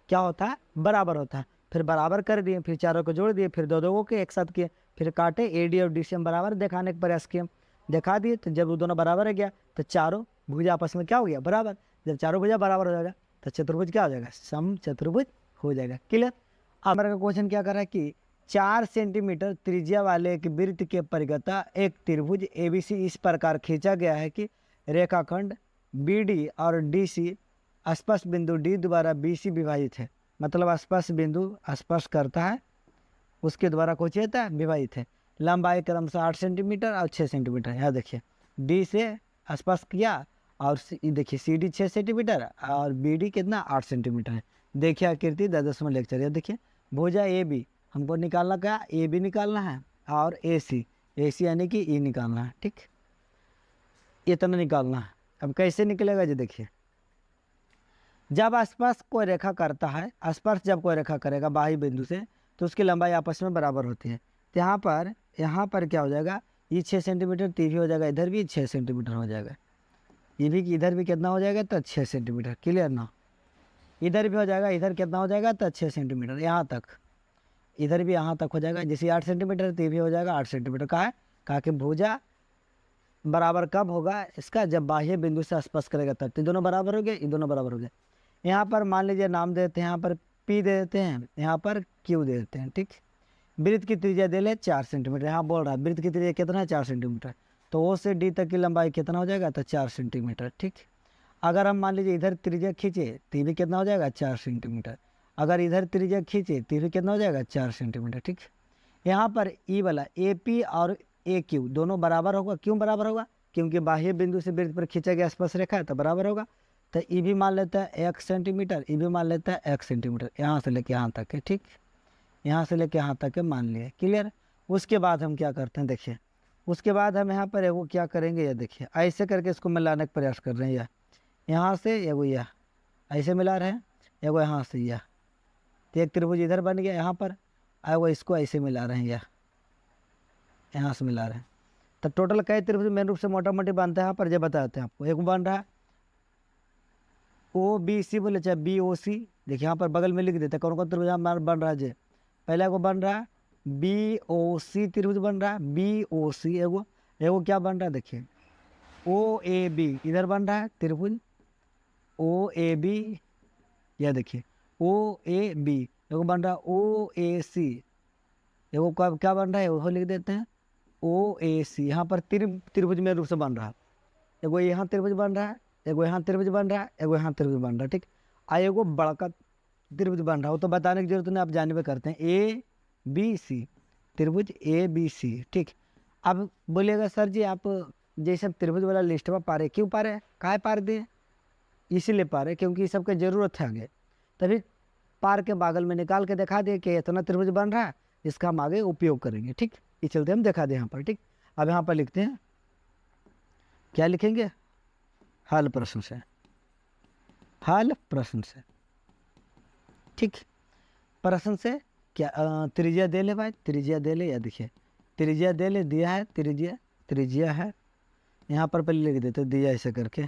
क्या होता है, बराबर होता है। फिर बराबर कर दिए, फिर चारों को जोड़ दिए, फिर दो दो के एक साथ किए, फिर काटे एडी और डी से हम बराबर दिखाने का प्रयास किए, दिखा दिए। तो जब वो दोनों बराबर हो गया तो चारों भुज आपस में क्या हो गया, बराबर। जब चारों भुजा बराबर हो जाएगा तो चतुर्भुज क्या हो जाएगा, सम चतुर्भुज हो जाएगा। क्लियर। हमारा क्वेश्चन क्या कर रहा है कि 4 सेंटीमीटर त्रिज्या वाले एक वृत्त के परिगता एक त्रिभुज एबीसी इस प्रकार खींचा गया है कि रेखाखंड बीडी और डीसी स्पर्श बिंदु डी द्वारा बीसी विभाजित है। मतलब स्पर्श बिंदु स्पर्श करता है, उसके द्वारा कुछ होता है, विभाजित है। लंबाई क्रमशः 8 सेंटीमीटर और 6 सेंटीमीटर। यहाँ देखिए डी से स्पर्श किया और देखिए सी डी 6 सेंटीमीटर और बी डी कितना 8 सेंटीमीटर है। देखिए आकृति 10वां लेक्चर। यह देखिए भुजा ए बी हमको निकालना, क्या ए बी निकालना है और ए सी यानी कि ई निकालना है। ठीक, इतना निकालना है। अब कैसे निकलेगा जी, देखिए जब स्पर्श कोई रेखा करता है, स्पर्श जब कोई रेखा करेगा बाह्य बिंदु से तो उसकी लंबाई आपस में बराबर होती है। तो यहाँ पर क्या हो जाएगा, ये 6 सेंटीमीटर तो भी हो जाएगा, इधर भी 6 सेंटीमीटर हो जाएगा, ये भी इधर भी कितना हो जाएगा तो 6 सेंटीमीटर। क्लियर ना, इधर भी हो जाएगा, इधर कितना हो जाएगा तो 6 सेंटीमीटर, यहाँ तक, इधर भी यहाँ तक हो जाएगा। जैसे 8 सेंटीमीटर तो भी हो जाएगा 8 सेंटीमीटर। कहा कि भुजा बराबर कब होगा इसका, जब बाह्य बिंदु से स्पर्श करेगा तब। तो दोनों बराबर हो गए, ये दोनों बराबर हो गए। यहाँ पर मान लीजिए नाम देते हैं, यहाँ पर पी दे देते हैं, यहाँ पर क्यू दे देते हैं। ठीक, वृत्त की त्रिज्या दे ले 4 सेंटीमीटर। यहाँ बोल रहा है वृत्त की त्रिज्या कितना है, 4 सेंटीमीटर। तो ओ से डी तक की लंबाई कितना हो जाएगा तो 4 सेंटीमीटर। ठीक, अगर हम मान लीजिए इधर त्रिज्या खींचे तो भी कितना हो जाएगा 4 सेंटीमीटर। अगर इधर त्रिज्या खींचे तो भी कितना हो जाएगा 4 सेंटीमीटर। ठीक, यहाँ पर ई वाला ए पी और ए क्यू दोनों बराबर होगा। क्यों बराबर होगा, क्योंकि बाह्य बिंदु से वृत्त पर खींचा गया स्पर्श रेखा है तो बराबर होगा। तो ई भी मान लेता है 1 सेंटीमीटर, ई भी मान लेता है 1 सेंटीमीटर, यहाँ से लेके यहाँ तक है। ठीक, यहाँ से लेके यहाँ तक है, मान लिया। क्लियर। उसके बाद हम क्या करते हैं, देखिए उसके बाद हम यहाँ पर एगो क्या करेंगे, यह देखिए ऐसे करके इसको मिलाने का प्रयास कर रहे हैं। यह यहाँ से एगो यह ऐसे मिला रहे हैं, एगो यहाँ से यह, तो एक त्रिभुज इधर बन गया यहाँ पर, एगो इसको ऐसे मिला रहे हैं, यह यहाँ से मिला रहे हैं। तो टोटल कई त्रिभुज मेन रूप से मोटा मोटी बनता है यहाँ पर, जब बताते हैं आपको। एक बन रहा है ओ बी सी बोले चाहे बी ओ सी, देखिए यहाँ पर बगल में लिख देते हैं कौन कौन त्रिभुज बन रहा है। जे पहला एगो बन रहा है बी ओ सी त्रिभुज बन रहा है, बी ओ सी। एगो क्या बन रहा है, देखिए ओ ए बी इधर बन रहा है त्रिभुज ओ ए बी, यह देखिए ओ ए बी। एगो बन रहा है ओ ए सी, एगो क्या बन रहा है वो लिख देते हैं ओ ए सी। यहाँ पर त्रिभुज में रूप से बन रहा है। एगो यहाँ त्रिभुज बन रहा है, एगो यहाँ त्रिभुज बन रहा है, एगो यहाँ त्रिभुज बन रहा है। ठीक, एगो बड़का त्रिभुज बन रहा है, वो तो बताने की जरूरत नहीं, आप जानबे करते हैं। ए बी सी त्रिभुज ए बी सी। ठीक, अब बोलिएगा सर जी आप जैसे त्रिभुज वाला लिस्ट में पा रहे, क्यों पा रहे, काहे पार दिए, इसीलिए पा रहे क्योंकि सबके ज़रूरत है आगे, तभी पार के बागल में निकाल के दिखा दिए कि इतना त्रिभुज बन रहा है, इसका हम आगे उपयोग करेंगे। ठीक, ये चलते हम दिखा दें यहाँ पर। ठीक, अब यहाँ पर लिखते हैं, क्या लिखेंगे, हल प्रश्न से, हल प्रश्न से। ठीक, प्रश्न से क्या त्रिज्या दे ले भाई, त्रिज्या दे ले, या देखिए त्रिज्या दे ले, दिया है त्रिज्या है, यहाँ पर पहले लिख देते दिया, ऐसे करके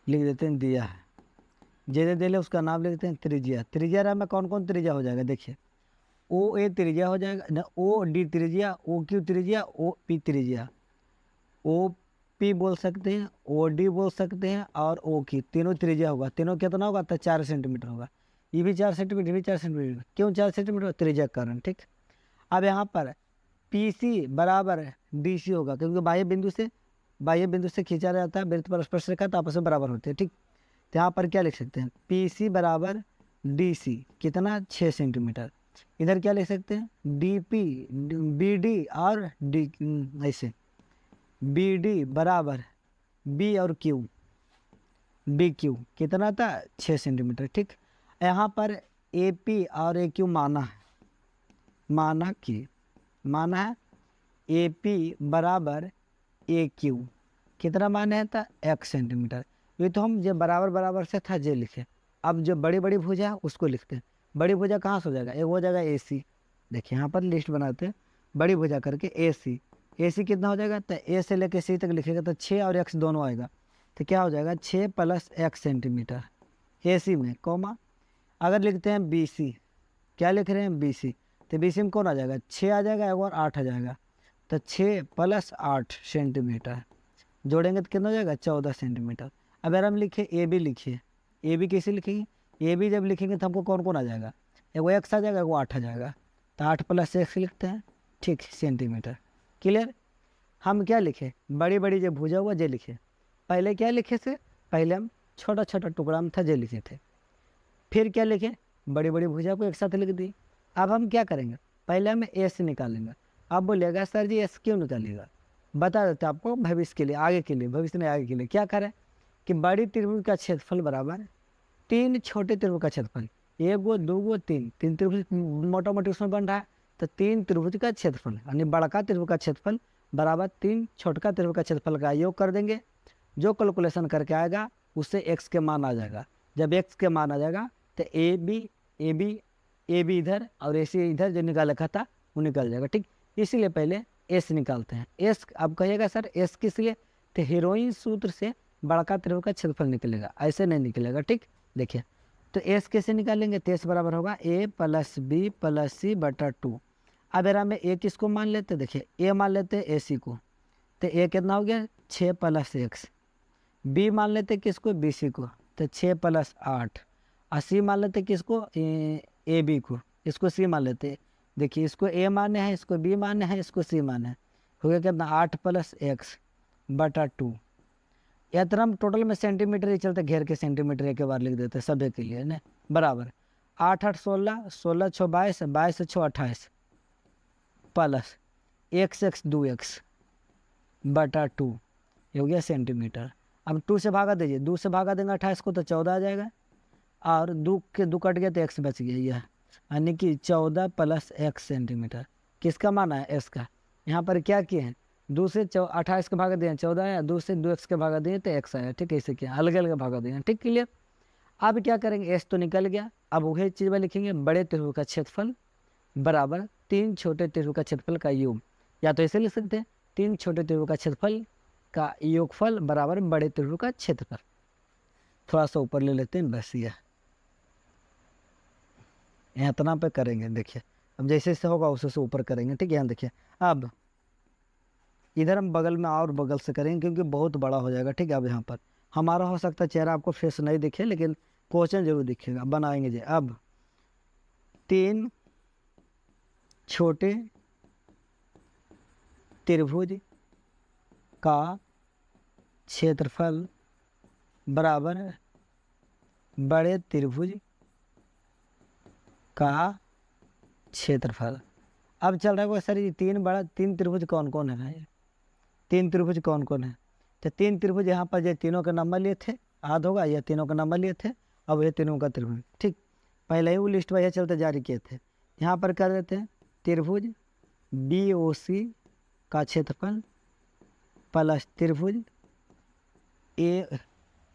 लिख देते हैं दिया है। जे दे ले उसका नाम लिखते हैं त्रिज्या। त्रिज्या में कौन कौन त्रिज्या हो जाएगा, देखिए ओ ए त्रिज्या हो जाएगा ना, ओ डी त्रिज्या, ओ क्यू त्रिज्या, ओ पी त्रिज्या। ओ पी बोल सकते हैं, ओ डी बोल सकते हैं और ओ क्यू, तीनों त्रिज्या होगा। तीनों कितना होगा तो 4 सेंटीमीटर होगा। ये भी 4 सेंटीमीटर, भी 4 सेंटीमीटर। क्यों 4 सेंटीमीटर, त्रिज्या के कारण। ठीक, अब यहाँ पर पी सी बराबर डी सी होगा, क्योंकि बाह्य बिंदु से बाह्य बिंदु से खींचा जाता है वृत्त पर स्पर्श रेखा तो आपस में बराबर होते हैं, ठीक। तो यहाँ पर क्या लिख सकते हैं, पी सी बराबर डी सी, कितना 6 सेंटीमीटर। इधर क्या लिख सकते हैं, डी पी बी डी और डी, ऐसे बी डी बराबर बी और क्यू, बी क्यू कितना था 6 सेंटीमीटर, ठीक। यहाँ पर ए पी और ए क्यू माना है, माना है ए पी बराबर ए क्यू, कितना माना है था 1 सेंटीमीटर। ये तो हम जो बराबर बराबर से था जे लिखे। अब जो बड़ी बड़ी भुजा है उसको लिखते हैं। बड़ी भुजा कहाँ से हो जाएगा, एक हो जाएगा ए सी, देखिए यहाँ पर लिस्ट बनाते हैं बड़ी भुजा करके ए सी, ए सी कितना हो जाएगा, तो ए से लेके सी तक लिखेगा तो 6 और x दोनों आएगा, तो क्या हो जाएगा 6 + x सेंटीमीटर ए सी में, कॉमा। अगर लिखते हैं बी सी, क्या लिख रहे हैं बी सी, तो बी सी में कौन आ जाएगा 6 आ जाएगा और 8 आ जाएगा, तो 6 + 8 सेंटीमीटर जोड़ेंगे तो कितना हो जाएगा 14 सेंटीमीटर। अब अगर हम लिखे ए बी, लिखिए ए बी कैसे लिखेंगे, ए बी जब लिखेंगे तो हमको कौन कौन आ जाएगा, एगो x आ जाएगा एगो 8 आ जाएगा, तो 8 + x लिखते हैं, ठीक, सेंटीमीटर। क्लियर। हम क्या लिखे, बड़ी बड़ी जो भुजा हुआ जे लिखे, पहले क्या लिखे थे, पहले हम छोटा छोटा टुकड़ा में था जे लिखे थे, फिर क्या लिखे, बड़ी बड़ी भुजा को एक साथ लिख दी। अब हम क्या करेंगे, पहले हम एस निकालेंगे। अब बोलिएगा सर जी एस क्यों निकालिएगा, बता देते आपको भविष्य के लिए, आगे के लिए, भविष्य में आगे के लिए क्या करें कि बड़ी त्रिभुज का क्षेत्रफल बराबर 3 छोटे त्रिभुज का क्षेत्रफल, 1 गो 2 गो 3 त्रिभुज मोटा मोटी उसमें बन रहा है, तो 3 त्रिभुज का क्षेत्रफल यानी बड़का त्रिभुज का क्षेत्रफल बराबर 3 छोटका त्रिभुज का क्षेत्रफल का योग कर देंगे। जो कैलकुलेशन करके आएगा उससे x के मान आ जाएगा। जब x के मान आ जाएगा तो ए बी इधर और ए सी इधर जो निकाल रखा था वो निकल जाएगा, ठीक। इसीलिए पहले s निकालते हैं। s अब कहिएगा सर s किस लिए, तो हीरोइन सूत्र से बड़का त्रिभुज का क्षेत्रफल निकलेगा, ऐसे नहीं निकलेगा, ठीक। देखिए तो s कैसे निकालेंगे, तो s बराबर होगा a + b + c बटा 2। अब एरा में a किसको मान लेते, देखिए a मान लेते ए सी को, तो a कितना हो गया 6 + x, b मान लेते किसको बी सी को, तो 6 + 8, और c मान लेते किसको ए बी को, इसको c मान लेते। देखिए इसको a माने हैं, इसको b माने हैं, इसको c माने हैं, हो गया कितना 8 + x बटा 2। या तो हम टोटल में सेंटीमीटर ही चलते, घेर के सेंटीमीटर एक बार लिख देते सभी के लिए ना, बराबर 8 8 16, 16 6 22, 22 6 28 प्लस x 2x बटा 2, ये हो गया सेंटीमीटर। अब 2 से भागा दीजिए, 2 से भागा देंगे 28 को तो 14 आ जाएगा, और 2 के 2 कट गया तो x बच गया, यह यानी कि 14 + x सेंटीमीटर। किसका माना है s का, यहाँ पर क्या किए हैं 2 से 28 के भागा दिए 14 आया, 2 से 2x के भागा दिए तो x आया, ठीक। ऐसे किया अलग अलग भागा दिए, ठीक, क्लियर। अब क्या करेंगे, s तो निकल गया, अब वही चीज़ में लिखेंगे बड़े त्रिभुज का क्षेत्रफल बराबर 3 छोटे त्रिभुज का क्षेत्रफल का योग, या तो ऐसे लिख सकते हैं 3 छोटे त्रिभुज का क्षेत्रफल का योगफल बराबर बड़े त्रिभुज का क्षेत्रफल। थोड़ा सा ऊपर ले लेते हैं, बस यह यहाँ इतना पे करेंगे। देखिए अब जैसे जैसे होगा उसे से ऊपर करेंगे, ठीक है। यहाँ देखिए अब इधर हम बगल में और बगल से करेंगे क्योंकि बहुत बड़ा हो जाएगा, ठीक है। अब यहाँ पर हमारा हो सकता है चेहरा आपको फेस नहीं दिखे लेकिन क्वेश्चन जरूर दिखेगा, बनाएंगे जी। अब 3 छोटे त्रिभुज का क्षेत्रफल बराबर बड़े त्रिभुज का क्षेत्रफल। अब चल रहा है सर ये 3 त्रिभुज कौन कौन है भाई, 3 त्रिभुज कौन कौन है, तो 3 त्रिभुज यहाँ पर ये तीनों का नंबर लिए थे, याद होगा, ये तीनों का नंबर लिए थे, अब ये तीनों का त्रिभुज, ठीक। पहले ही वो लिस्ट वही चलते जारी किए थे। यहाँ पर कर देते हैं त्रिभुज बी ओ सी का क्षेत्रफल प्लस त्रिभुज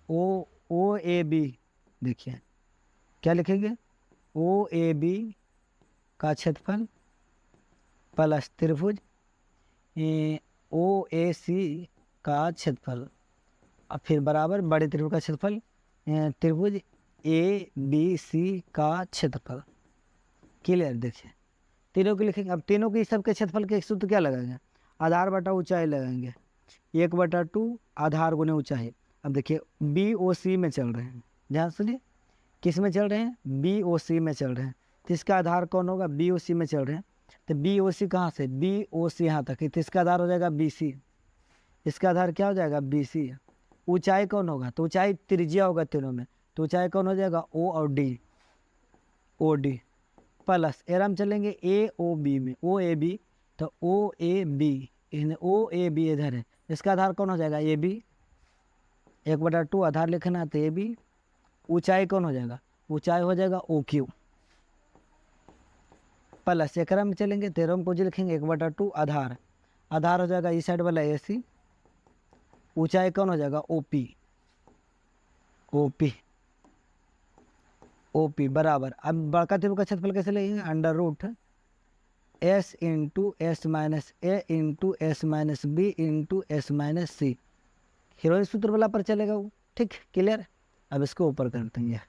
ओ ए बी, देखिए क्या लिखेंगे ओ ए बी का क्षेत्रफल प्लस त्रिभुज ओ ए सी का क्षेत्रफल, और फिर बराबर बड़े त्रिभुज का क्षेत्रफल त्रिभुज ए बी सी का क्षेत्रफल। क्लियर। देखिए तीनों के लिखेंगे। अब तीनों के सबके क्षेत्रफल के सूत्र क्या लगाएंगे, आधार बटा ऊंचाई लगाएंगे, 1/2 आधार गुने ऊंचाई। अब देखिए बी ओ सी में चल रहे हैं, ध्यान सुनिए किस में चल रहे हैं, बी ओ सी में चल रहे हैं, तो इसका आधार कौन होगा, बी ओ सी में चल रहे हैं, तो बी ओ सी कहाँ से, बी ओ सी यहाँ तक, तो इसका आधार हो जाएगा बी सी, इसका आधार क्या हो जाएगा, बी सी। ऊंचाई कौन होगा, तो ऊंचाई त्रिज्या होगा तीनों में, तो ऊंचाई कौन हो जाएगा, ओ और डी, ओ डी प्लस एरम चलेंगे ए ओ बी में, ओ ए बी, तो ओ A B, O A B इधर है, इसका आधार कौन हो जाएगा, ए बी, 1/2 आधार लिखना है तो ए बी। ऊंचाई कौन हो जाएगा, ऊंचाई हो जाएगा ओ क्यू प्लस एकरा में चलेंगे तेरह में कुछ लिखेंगे 1/2 आधार, आधार हो जाएगा इस साइड वाला ए सी, ऊंचाई कौन हो जाएगा O P, O P, O P बराबर। अब बड़का त्रिभुज का क्षेत्रफल कैसे लेंगे, under root S into S minus A into S minus B into S minus C, Heron सूत्र वाला पर चलेगा वो, ठीक क्लियर। अब इसको ऊपर कर देंगे,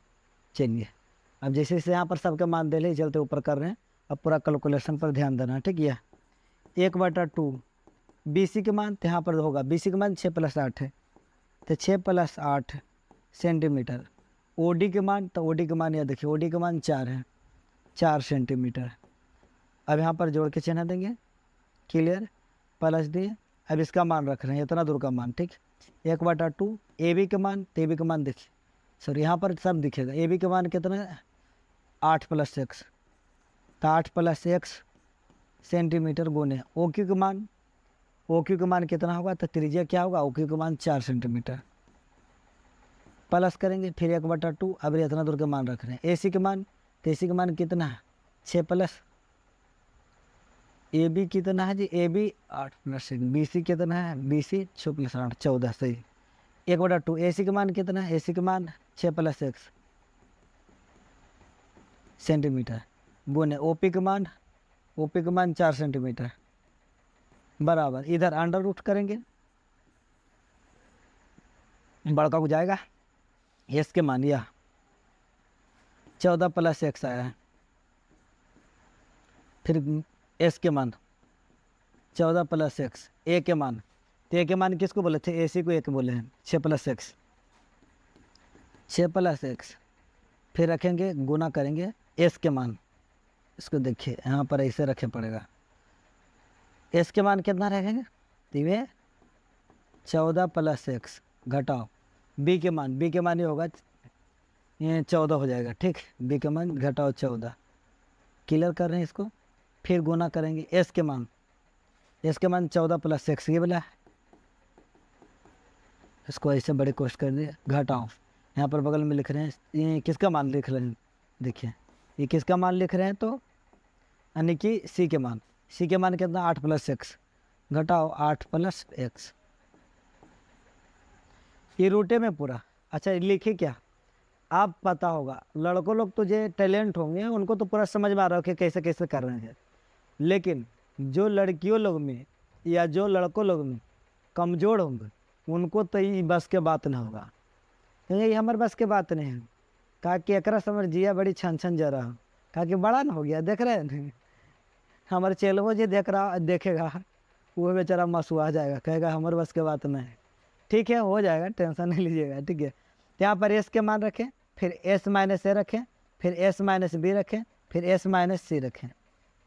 चलिए अब जैसे जैसे यहाँ पर सबके मान दे ले चलते ऊपर कर रहे हैं, अब पूरा कैलकुलेशन पर ध्यान देना, ठीक है। 1/2 बी सी के मान, तो यहाँ पर होगा बी सी के मान 6 + 8 है, तो 6 + 8 सेंटीमीटर। ओ डी के मान, तो ओ डी के मान यह देखिए, ओ डी के मान 4 है, 4 सेंटीमीटर। अब यहाँ पर जोड़ के चिन्ह देंगे, क्लियर, प्लस दिए। अब इसका मान रख रहे हैं इतना दूर का मान, ठीक। 1/2 ए बी के मान, तो ए बी के मान देखिए, सॉरी यहाँ पर सब दिखेगा, ए बी के मान कितना है, 8 + x, तो 8 + x सेंटीमीटर गुने ओ क्यू के मान, ओ क्यू के मान कितना होगा, तो त्रिज्या क्या होगा, ओ क्यू के मान 4 सेंटीमीटर, प्लस करेंगे फिर 1/2। अब ये इतना दूर के मान रख रहे हैं। ए सी के मान, तो ए सी के मान कितना है, 6 प्लस, ए बी कितना है जी, ए बी 8 + 6, बी सी कितना है, बी सी 6 + 8 14, सही। 1/2 ए सी के मान कितना है, ए सी के मान 6 + x सेंटीमीटर गुने ओ पी के मान, ओ पी के मान 4 सेंटीमीटर बराबर। इधर अंडर रूट करेंगे, बड़का हो जाएगा, एस के मान यह 14 + x आया है, फिर एस के मान 14 + x, ए के मान, तो ए के मान किसको बोले थे, ए सी को एक बोले हैं, 6 + x, 6 + x, फिर रखेंगे गुना करेंगे एस के मान, इसको देखिए यहाँ पर ऐसे रखे पड़ेगा, एस के मान कितना रखेंगे, तो ये 14 + x घटाओ बी के मान, बी के मान ये होगा, ये 14 हो जाएगा, ठीक, बी के मान घटाओ 14, क्लियर कर रहे हैं इसको। फिर गुना करेंगे एस के मान, एस के मान 14 + x ये वाला है, इसको ऐसे बड़े कोष्ठ कर दिए, घटाओ, यहाँ पर बगल में लिख रहे हैं, ये किसका मान लिख रहे हैं, देखिए ये किसका मान लिख रहे हैं, तो यानी कि सी के मान, सी के मान कितना 8 + x घटाओ 8 + x, ये रूटे में पूरा। अच्छा लिखे क्या, आप पता होगा लड़कों लोग तो जो टैलेंट होंगे उनको तो पूरा समझ में आ रहा है कि कैसे कैसे कर रहे हैं, लेकिन जो लड़कियों लोग में या जो लड़कों लोग में कमज़ोर होंगे उनको तो ये बस के बात ना होगा, क्योंकि ये हमारे बस के बात नहीं है। कहा कि एकरा समझ जिया बड़ी छन छन जा रहा, कहा कि बड़ा ना हो गया, देख रहे हैं हमारे चेलवो जी देखेगा वो बेचारा मसुआ जाएगा, कहेगा हमारे बस के बात नहीं है। ठीक है हो जाएगा, टेंशन नहीं लीजिएगा, ठीक है। यहाँ पर एस के मान रखें, फिर एस माइनस ए रखें, फिर एस माइनस बी रखें, फिर एस माइनस सी रखें।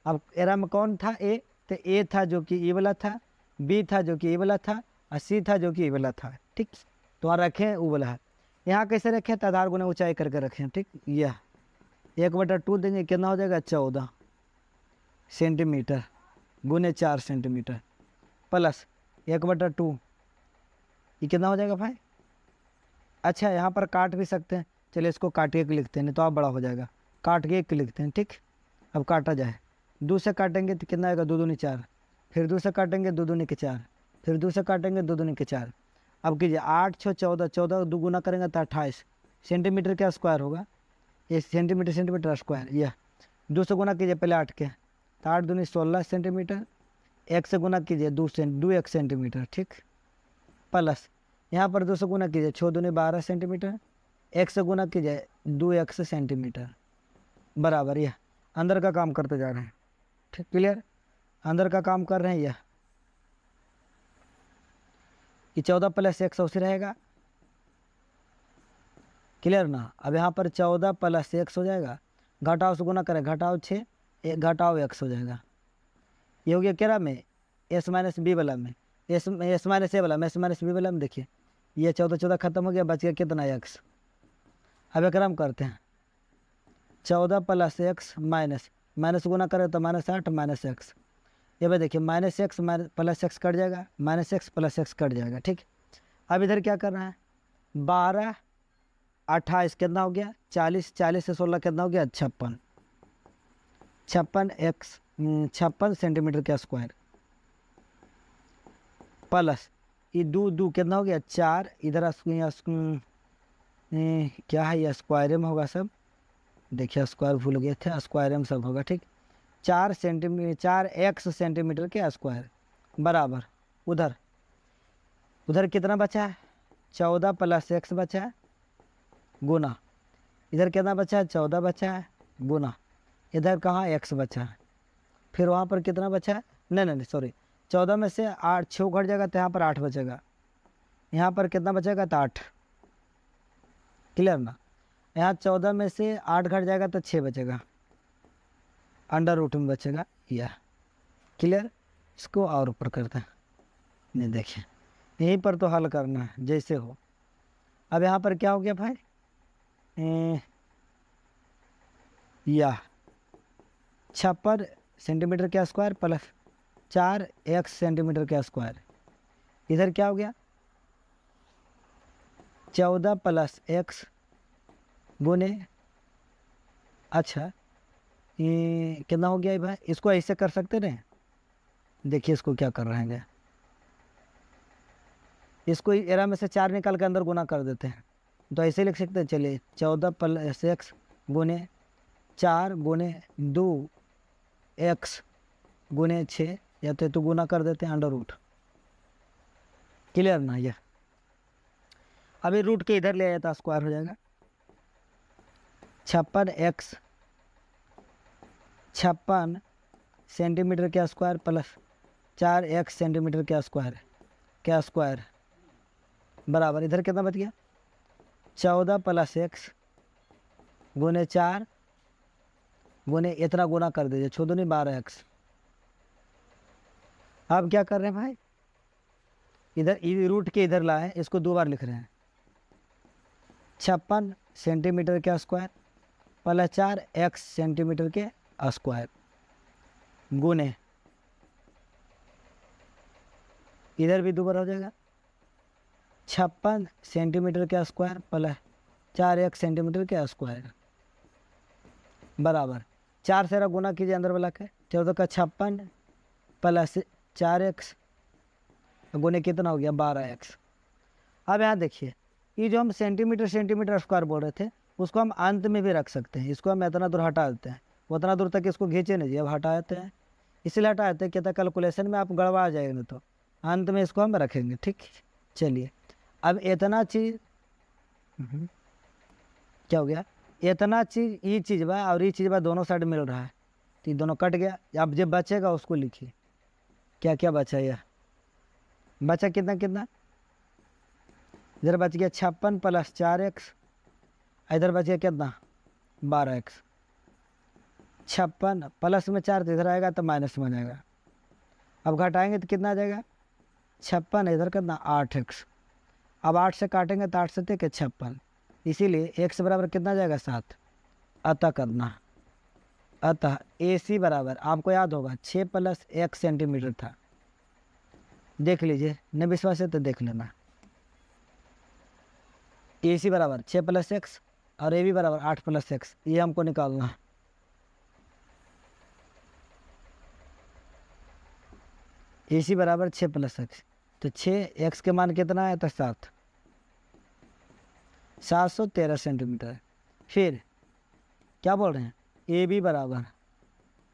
अब एरा में कौन था, ए, तो ए था जो कि ई वाला था, बी था जो कि ई वाला था, और सी था जो कि ई वाला था, ठीक। तो वहाँ रखें वो वाला है। यहाँ कैसे रखें, तो आधार गुना ऊंचाई करके रखें, ठीक। यह 1/2 देंगे, कितना हो जाएगा 14 सेंटीमीटर गुने 4 सेंटीमीटर प्लस 1/2, ये कितना हो जाएगा भाई। अच्छा यहाँ पर काट भी सकते हैं, चलिए इसको काटिए के लिखते हैं, नहीं तो आप बड़ा हो जाएगा, काट के एक लिखते हैं, ठीक। अब काटा जाए, 2 से काटेंगे तो कितना आएगा, 2 दूनी 4, फिर 2 से काटेंगे 2 दूनी के 4, फिर 2 से काटेंगे 2 दूनी के 4। अब कीजिए 8 6 14, 14 2 गुना करेंगे तो 28 सेंटीमीटर का स्क्वायर होगा, ये सेंटीमीटर स्क्वायर। यह 2 से गुना कीजिए पहले 8 के, तो 8 दूनी 16 सेंटीमीटर, 1 से गुना कीजिए 2 1 सेंटीमीटर, ठीक। प्लस यहाँ पर 2 से गुना कीजिए 6 दूनी 12 सेंटीमीटर, 1 से गुना कीजिए 2 1 सेंटीमीटर बराबर। यह अंदर का काम करते जा रहे हैं, ठीक क्लियर, अंदर का काम कर रहे हैं। यह कि 14 + x उसी रहेगा, क्लियर ना। अब यहाँ पर 14 + x हो जाएगा, घटाओ से गुना करें, घटाओ 6 घटाओ x हो जाएगा। ये हो गया केरा में एस माइनस बी वाला में, एस माइनस ए वाला में एस माइनस बी वाला में देखिए ये 14 14 खत्म हो गया, बच गया कितना एक्स। अब एक हम करते हैं 14 प्लस एक्स माइनस माइनस गुना करें तो -8 माइनस एक्स। ये भाई देखिए minus X plus X cut जाएगा, minus X plus X cut जाएगा, ठीक। अब इधर क्या करना है 12 28 कितना हो गया 40, 40 से 16 कितना हो गया 56, 56 सेंटीमीटर का स्क्वायर प्लस ये दो दो कितना हो गया 4, इधर क्या है ये स्क्वायर में होगा सब, देखिए स्क्वायर भूल गए थे, स्क्वायर में सब होगा, ठीक। 4 एक्स सेंटीमीटर के स्क्वायर बराबर उधर उधर कितना बचा है 14 प्लस एक्स बचा है गुना, इधर कितना बचा है 14 बचा है गुना, इधर कहाँ एक्स बचा है, फिर वहाँ पर कितना बचा है, नहीं सॉरी 14 में से 8 6 घट जाएगा तो यहाँ पर 8 बचेगा, यहाँ पर कितना बचेगा तो 8, क्लियर ना। यहाँ 14 में से 8 घट जाएगा तो 6 बचेगा, अंडर रूट में बचेगा यह, क्लियर। इसको और ऊपर करते हैं, नहीं देखिए यहीं पर तो हल करना है जैसे हो। अब यहाँ पर क्या हो गया भाई यह 56 सेंटीमीटर का स्क्वायर प्लस 4 एक्स सेंटीमीटर का स्क्वायर, इधर क्या हो गया 14 प्लस एक्स गुने, अच्छा ये कितना हो गया ये भाई, इसको ऐसे कर सकते हैं, देखिए इसको क्या कर रहे हैं, इसको एरा में से 4 निकाल के अंदर गुना कर देते हैं, तो ऐसे लिख सकते हैं, चलिए 14 प्लस एक्स गुने 4 गुने 2 एक्स गुने 6, या तो गुना कर देते हैं अंडर रूट, क्लियर ना। ये अभी रूट के इधर ले आया था स्क्वायर हो जाएगा 56 सेंटीमीटर का स्क्वायर प्लस 4 एक्स सेंटीमीटर का स्क्वायर बराबर, इधर कितना बच गया 14 प्लस एक्स गुने 4 गुने इतना गुना कर दीजिए 14 नहीं 12 एक्स। अब क्या कर रहे हैं भाई इधर रूट के इधर लाए, इसको 2 बार लिख रहे हैं 56 सेंटीमीटर का स्क्वायर प्लस 4 एक्स सेंटीमीटर के स्क्वायर गुने, इधर भी 2 बार हो जाएगा 56 सेंटीमीटर का स्क्वायर प्लस 4 एक्स सेंटीमीटर के स्क्वायर बराबर 4 से गुना कीजिए अंदर वाला के 14 का 56 प्लस 4 एक्स गुने कितना हो गया 12 एक्स। अब यहाँ देखिए ये जो हम सेंटीमीटर स्क्वायर बोल रहे थे उसको हम अंत में भी रख सकते हैं, इसको हम इतना दूर हटा देते हैं, उतना दूर तक इसको खींचे नहीं जी, अब हटा देते हैं, इसलिए हटा देते हैं क्या कैलकुलेशन में आप गड़बड़ा जाएगा, नहीं तो अंत में इसको हम रखेंगे, ठीक। चलिए अब इतना चीज़ क्या हो गया, इतना चीज़ ये चीज़ बा और ये चीज़ बा दोनों साइड मिल रहा है, तो ये दोनों कट गया, अब जब बचेगा उसको लिखिए क्या क्या बचा, यह बचा कितना कितना, इधर बच गया 56 प्लस 4 एक्स, इधर बच गया कितना 12 एक्स, 56 प्लस में 4 तो इधर आएगा तो माइनस में जाएगा, अब घटाएंगे तो कितना आ जाएगा 56, इधर कितना 8 एक्स, अब 8 से काटेंगे तो 8 से 56, इसीलिए एक्स बराबर कितना जाएगा 7, अतः करना, अतः ए सी बराबर आपको याद होगा 6 प्लस एक्स सेंटीमीटर था, देख लीजिए न विश्वास है तो देख लेना, ए सी बराबर 6 प्लस एक्स और ए बी बराबर 8 प्लस एक्स, ये हमको निकालना है। ए सी बराबर 6 प्लस एक्स, तो 6 एक्स के मान कितना है तो 7, 713 सेंटीमीटर। फिर क्या बोल रहे हैं ए बी बराबर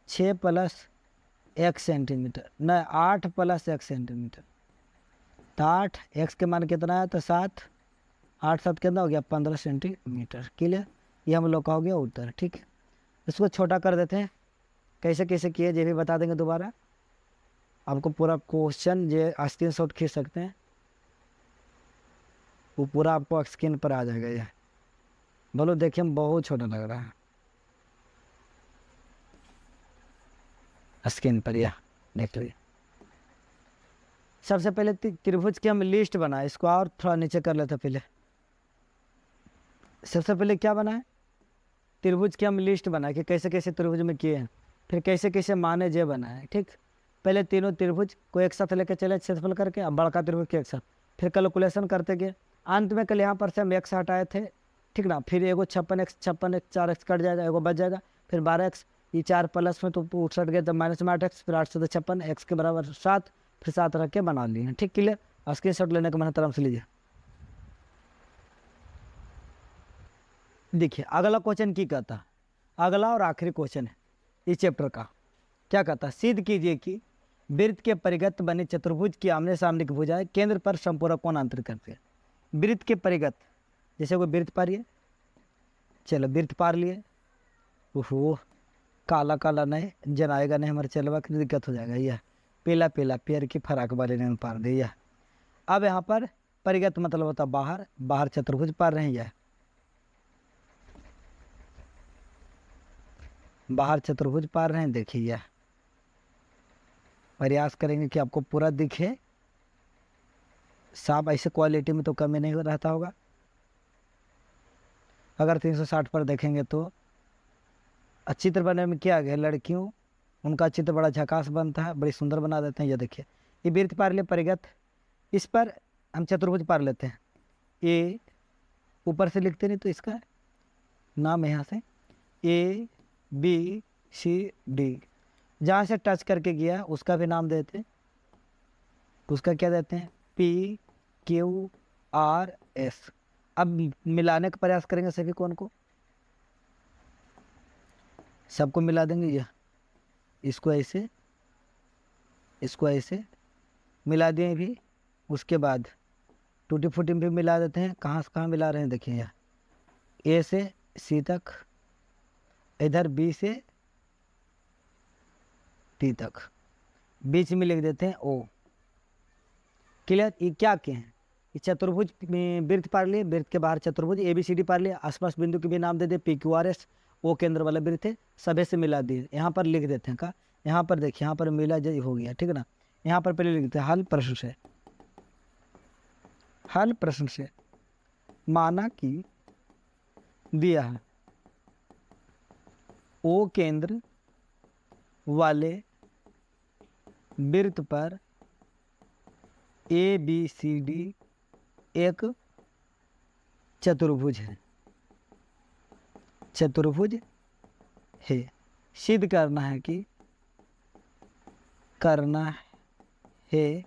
6 प्लस एक्स सेंटीमीटर, नहीं 8 प्लस एक्स सेंटीमीटर, तो 8 एक्स के मान कितना है तो 7, 8 7 कितना हो गया 15 सेंटीमीटर, क्लियर। ये हम लोग का हो गया उत्तर, ठीक है। इसको छोटा कर देते हैं, कैसे कैसे किए ये भी बता देंगे दोबारा, आपको पूरा क्वेश्चन ये स्क्रीनशॉट खींच सकते हैं, वो पूरा आपको स्क्रीन पर आ जाएगा, ये बोलो देखिए हम बहुत छोटा लग रहा है स्क्रीन पर, यह देख लीजिए सबसे पहले त्रिभुज की हम लिस्ट बनाए, इसको और थोड़ा नीचे कर लेते पहले। सबसे पहले क्या बनाए, त्रिभुज की हम लिस्ट बनाए कि कैसे कैसे त्रिभुज में किए हैं, फिर कैसे कैसे माने जे बनाए। ठीक, पहले तीनों त्रिभुज को एक साथ लेकर चले क्षेत्रफल करके, अब बड़का त्रिभुज के एक साथ, फिर कैलकुलेशन करते गए। अंत में कल यहाँ पर से हम एक्स हटाए थे, ठीक ना, फिर एगो 56x 56x 4x कट जाएगा, एगो बच जाएगा, फिर 12x, ये 4 प्लस में तो 68 गया, तब माइनस में 8x, फिर 8 से 56, एक्स के बराबर 7, फिर 7 रख के बना लिए। ठीक, क्लियर। स्क्रीन शॉट लेने का मन तरफ से लीजिए। देखिए अगला क्वेश्चन की कहता है, अगला और आखिरी क्वेश्चन है इस चैप्टर का। क्या कहता है, सिद्ध कीजिए कि वृत्त के परिगत बने चतुर्भुज की आमने सामने की भुजाएं केंद्र पर संपूरक कोण अंतरित करते हैं। वृत्त के परिगत, जैसे कोई वृत्त पारिए, चलो वृत्त पार लिए, ओहो काला काला नहीं जनाएगा नहीं, हमारे चलवा की दिक्कत हो जाएगा। यह पीला पीला पैर की फराक वाले ने पार दिया। अब यहाँ पर परिगत मतलब होता बाहर, बाहर चतुर्भुज पार रहे हैं, बाहर चतुर्भुज पार रहे हैं। देखिए यह प्रयास करेंगे कि आपको पूरा दिखे साफ, ऐसे क्वालिटी में तो कमी नहीं रहता होगा। अगर 360 पर देखेंगे तो चित्र बनने में क्या गया, लड़कियों उनका चित्र बड़ा झकास बनता है, बड़ी सुंदर बना देते हैं। ये देखिए ये वृत्त पार ले परिगत, इस पर हम चतुर्भुज पार लेते हैं। ए ऊपर से लिखते नहीं तो इसका नाम यहाँ से ए बी सी डी, जहाँ से टच करके गया उसका भी नाम देते हैं, उसका क्या देते हैं, पी क्यू आर एस। अब मिलाने का प्रयास करेंगे सभी कोण को, सबको मिला देंगे। यह इसको ऐसे, इसको ऐसे मिला दिए भी, उसके बाद टूटी फूटी भी मिला देते हैं। कहाँ से कहाँ मिला रहे हैं देखिए, यह ए से सी तक, इधर बी से टी तक, बीच में लिख देते हैं ओ। क्लियर। ये क्या के हैं, ये चतुर्भुज में वृत्त पार लिए, वृत्त के बाहर चतुर्भुज ए बी सी डी पार लिए, आसपास बिंदु के भी नाम दे दे, पी क्यू आर एस, ओ केंद्र वाला वृत्त है, सभी से मिला दिए। यहाँ पर लिख देते हैं का, यहाँ पर देखिए यहाँ पर मिला जो हो गया, ठीक है ना। यहाँ पर पहले लिखते हैं हल प्रश्न से, हल प्रश्न से माना कि दिया है ओ केंद्र वाले वृत्त पर ए बी सी डी एक चतुर्भुज है, चतुर्भुज है। सिद्ध करना है कि, करना है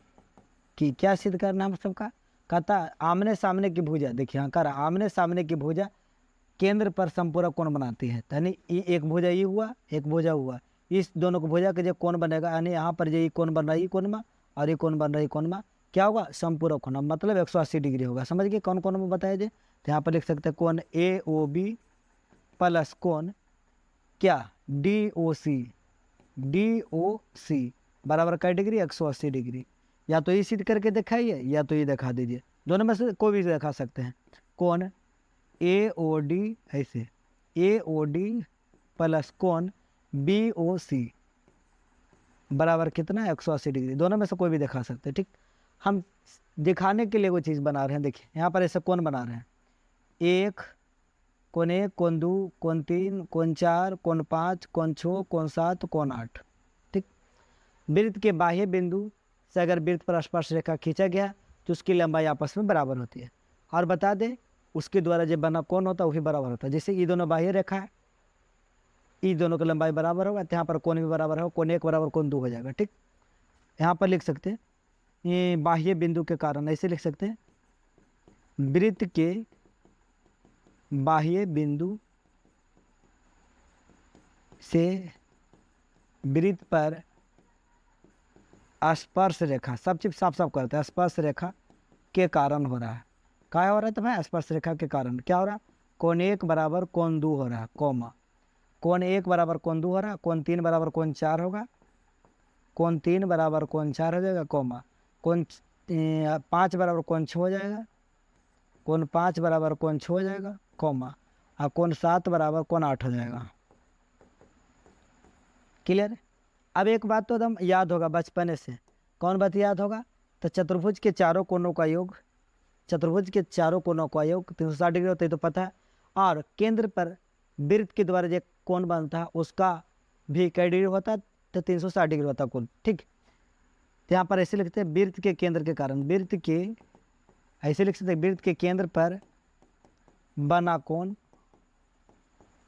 कि क्या सिद्ध करना है सबका, कहता आमने सामने की भुजा, देखिए हाँ कर आमने सामने की भुजा केंद्र पर संपूरक कोण बनाती है। यानी एक भुजा ये हुआ, एक भुजा हुआ, इस दोनों को भुजा के जो कोण बनेगा, यानी यहाँ पर जो ये कोण बन रहा है कोण में, और ये कोण बन रहा है कोण में, क्या होगा, संपूरक कोण, मतलब 180 डिग्री होगा। समझ गए कौन कौन में बताया जाए, तो यहाँ पर लिख सकते हैं कोण ए ओ बी प्लस कोण क्या डी ओ सी, डी ओ सी बराबर कै डिग्री, 180 डिग्री। या तो ये सिद्ध करके दिखाइए या तो ये दिखा दीजिए, दोनों में से कोई भी दिखा सकते हैं। कोण ए ओ डी, ऐसे ए ओ डी प्लस कोण बी ओ सी बराबर कितना, 180 डिग्री, दोनों में से कोई भी दिखा सकते हैं। ठीक, हम दिखाने के लिए वो चीज़ बना रहे हैं। देखिए यहाँ पर ऐसे कोण बना रहे हैं, एक कोण 1, कोण 2, कोण 3, कोण 4, कोण 5, कोण 6, कोण 7, कोण 8। ठीक, वृत्त के बाह्य बिंदु से अगर वृत्त पर स्पर्श रेखा खींचा गया तो उसकी लंबाई आपस में बराबर होती है। और बता दें उसके द्वारा जो बना कोण होता है वो भी बराबर होता है। जैसे ये दोनों बाह्य रेखा है, ये दोनों की लंबाई बराबर होगा, तो यहाँ पर कोण भी बराबर हो, कोण 1 बराबर कोण 2 हो जाएगा। ठीक, यहाँ पर लिख सकते हैं ये बाह्य बिंदु के कारण, ऐसे लिख सकते हैं वृत्त के बाह्य बिंदु से वृत्त पर स्पर्श रेखा, सब चीज साफ साफ करते हैं, स्पर्श रेखा के कारण हो रहा है। क्या हो रहा है तो भाई, स्पर्श रेखा के कारण क्या हो रहा है, कोण 1 बराबर कोण 2 हो रहा है, कोमा कोण 1 बराबर कोण 2 हो रहा है, कोण 3 बराबर कोण 4 होगा, कोण 3 बराबर कोण 4 हो जाएगा, कोमा कोण 5 बराबर कोण 6 हो जाएगा, कोण 5 बराबर कोण 6 हो जाएगा, कोमा और कोण 7 बराबर कोण 8 हो जाएगा। क्लियर। अब एक बात तो एकदम याद होगा बचपने से, कौन बात याद होगा, तो चतुर्भुज के चारों कोनों का योग, चतुर्भुज के चारों कोनों का योग 360 डिग्री होता है तो पता है। और केंद्र पर वृत्त के द्वारा जो कोण बनता है उसका भी कई डिग्री होता है, तो 360 डिग्री होता है कोण, ठीक। तो यहाँ पर ऐसे लिखते हैं वृत्त के केंद्र के कारण, वृत्त के, ऐसे लिख सकते हैं वृत्त के केंद्र पर बना कोण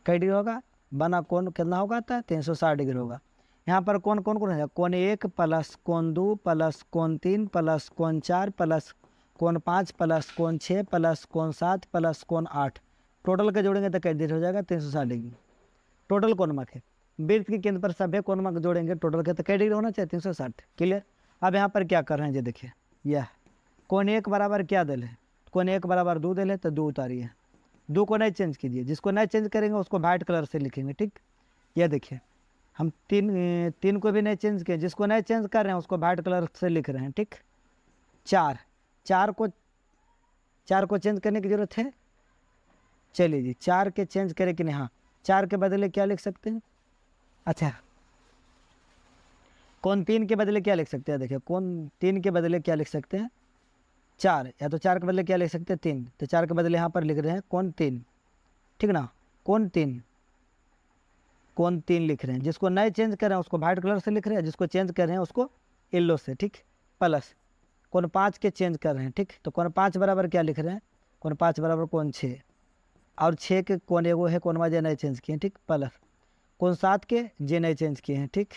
कई डिग्री होगा, बना कोण कितना होगा, था 360 डिग्री होगा। यहाँ पर कौन कौन कौन है, कोण 1 प्लस कोण 2 प्लस कोण 3 प्लस कोण 4 प्लस कोण 5 प्लस कोण 6 प्लस कोण 7 प्लस कोण 8, टोटल का जोड़ेंगे तो कई डिग्री हो जाएगा 360 डिग्री। टोटल कोणमाक है, वृत्त के केंद्र पर सभी कोणमाक जोड़ेंगे टोटल का तो कई डिग्री होना चाहिए 360, क्लियर। अब यहाँ पर क्या कर रहे हैं ये देखिए, यह कोण 1 बराबर क्या दिल है, कोण 1 बराबर 2 दिल है तो 2 उतारिए, 2 को नहीं चेंज कीजिए, जिसको नहीं चेंज करेंगे उसको वाइट कलर से लिखेंगे, ठीक। यह देखिए हम तीन को भी नहीं चेंज किए, जिसको नहीं चेंज कर रहे हैं उसको वाइट कलर से लिख रहे हैं, ठीक। चार को चेंज करने की जरूरत है, चलिए जी 4 के चेंज करें कि नहीं, हाँ 4 के बदले क्या लिख सकते हैं, अच्छा कोण 3 के बदले क्या लिख सकते हैं, देखिए कोण 3 के बदले क्या लिख सकते हैं 4, या तो 4 के बदले क्या लिख सकते हैं 3, तो 4 के बदले यहाँ पर लिख रहे हैं कोण 3, ठीक ना, कोण 3 लिख रहे हैं, जिसको नहीं चेंज कर रहे हैं उसको वाइट कलर से लिख रहे हैं, जिसको चेंज कर रहे हैं उसको येलो से, ठीक। प्लस कोण 5 के चेंज कर रहे हैं, ठीक, तो कोण 5 बराबर क्या लिख रहे हैं, कोण 5 बराबर कोण 6, और 6 के कोण एगो है कोण जे नहीं चेंज किए, ठीक। प्लस कोण 7 के जे नहीं चेंज किए हैं, ठीक,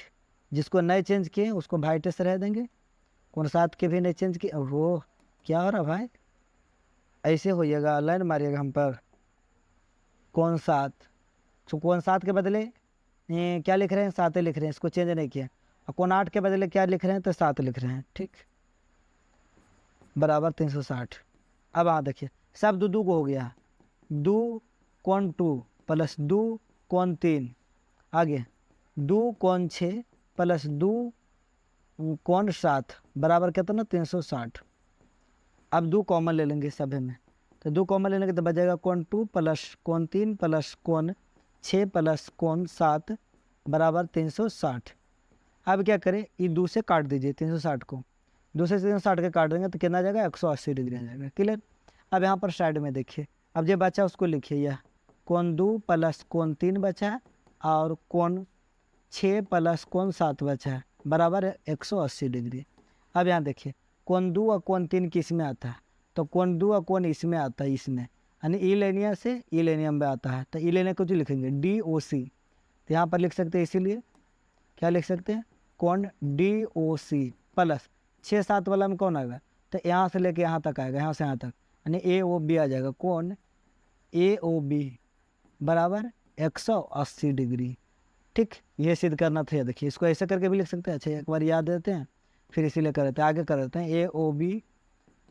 जिसको नहीं चेंज किए हैं उसको वाइट से रह देंगे, कोण 7 के भी नहीं चेंज किए, वो क्या हो रहा भाई, ऐसे होइएगा लाइन मारिएगा हम पर, कोण 7, तो कोण 7 के बदले क्या लिख रहे हैं 7 लिख रहे हैं, इसको चेंज नहीं किया, और कोण 8 के बदले क्या लिख रहे हैं तो 7 लिख रहे हैं, ठीक, बराबर 360। अब हाँ देखिए सब 2 को हो गया, 2 कोण 2 प्लस 2 कोण 3, आगे 2 कोण 6 प्लस 2 कोण 7 बराबर कितना 360। अब 2 कॉमन ले लेंगे सभी में, तो 2 कॉमन लेने के तो बचेगा कोण 2 प्लस कोण 3 प्लस कोण 6 प्लस कोण 7 बराबर 360। अब क्या करें, ये 2 से काट दीजिए 360 को, 2 से 360 के काट देंगे तो कितना आ जाएगा 180 डिग्री आ जाएगा, क्लियर। अब यहाँ पर साइड में देखिए, अब जो बचा उसको लिखिए, यह कोण 2 प्लस कोण 3 बचा है और कोण 6 प्लस कोण 7 बचा है बराबर 180 डिग्री। अब यहाँ देखिए कोण 2 और कोण 3 किस में आता है, तो कोण 2 और कोण इसमें आता है, इसमें यानी ई लेनिया से ई लेनियम में आता है, तो ई लेनिया को जो लिखेंगे DOC, तो यहाँ पर लिख सकते हैं, इसीलिए क्या लिख सकते हैं कोण DOC प्लस 6-7 वाला में कौन आएगा, तो यहाँ से लेके यहाँ तक आएगा, यहाँ से यहाँ तक यानी AOB आ जाएगा, कोण AOB बराबर 180 डिग्री, ठीक। ये सिद्ध करना था, देखिए इसको ऐसे करके भी लिख सकते हैं, अच्छा एक बार याद देते हैं फिर इसीलिए कर देते हैं, आगे कर देते हैं AOB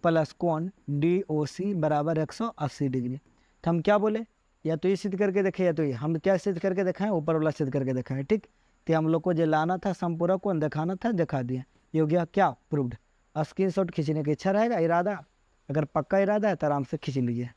प्लस कोण DOC बराबर 180 डिग्री। तो हम क्या बोले, या तो ये सिद्ध करके देखें या तो ये, हम क्या सिद्ध करके दिखाएं, ऊपर वाला सिद्ध करके दिखाएं, ठीक। तो हम लोग को जो लाना था संपूरक कोण दिखाना था, दिखा दिया, ये हो गया क्या प्रूव्ड। स्क्रीनशॉट खींचने की इच्छा रहेगा, इरादा अगर पक्का इरादा है तो आराम से खींच लीजिए।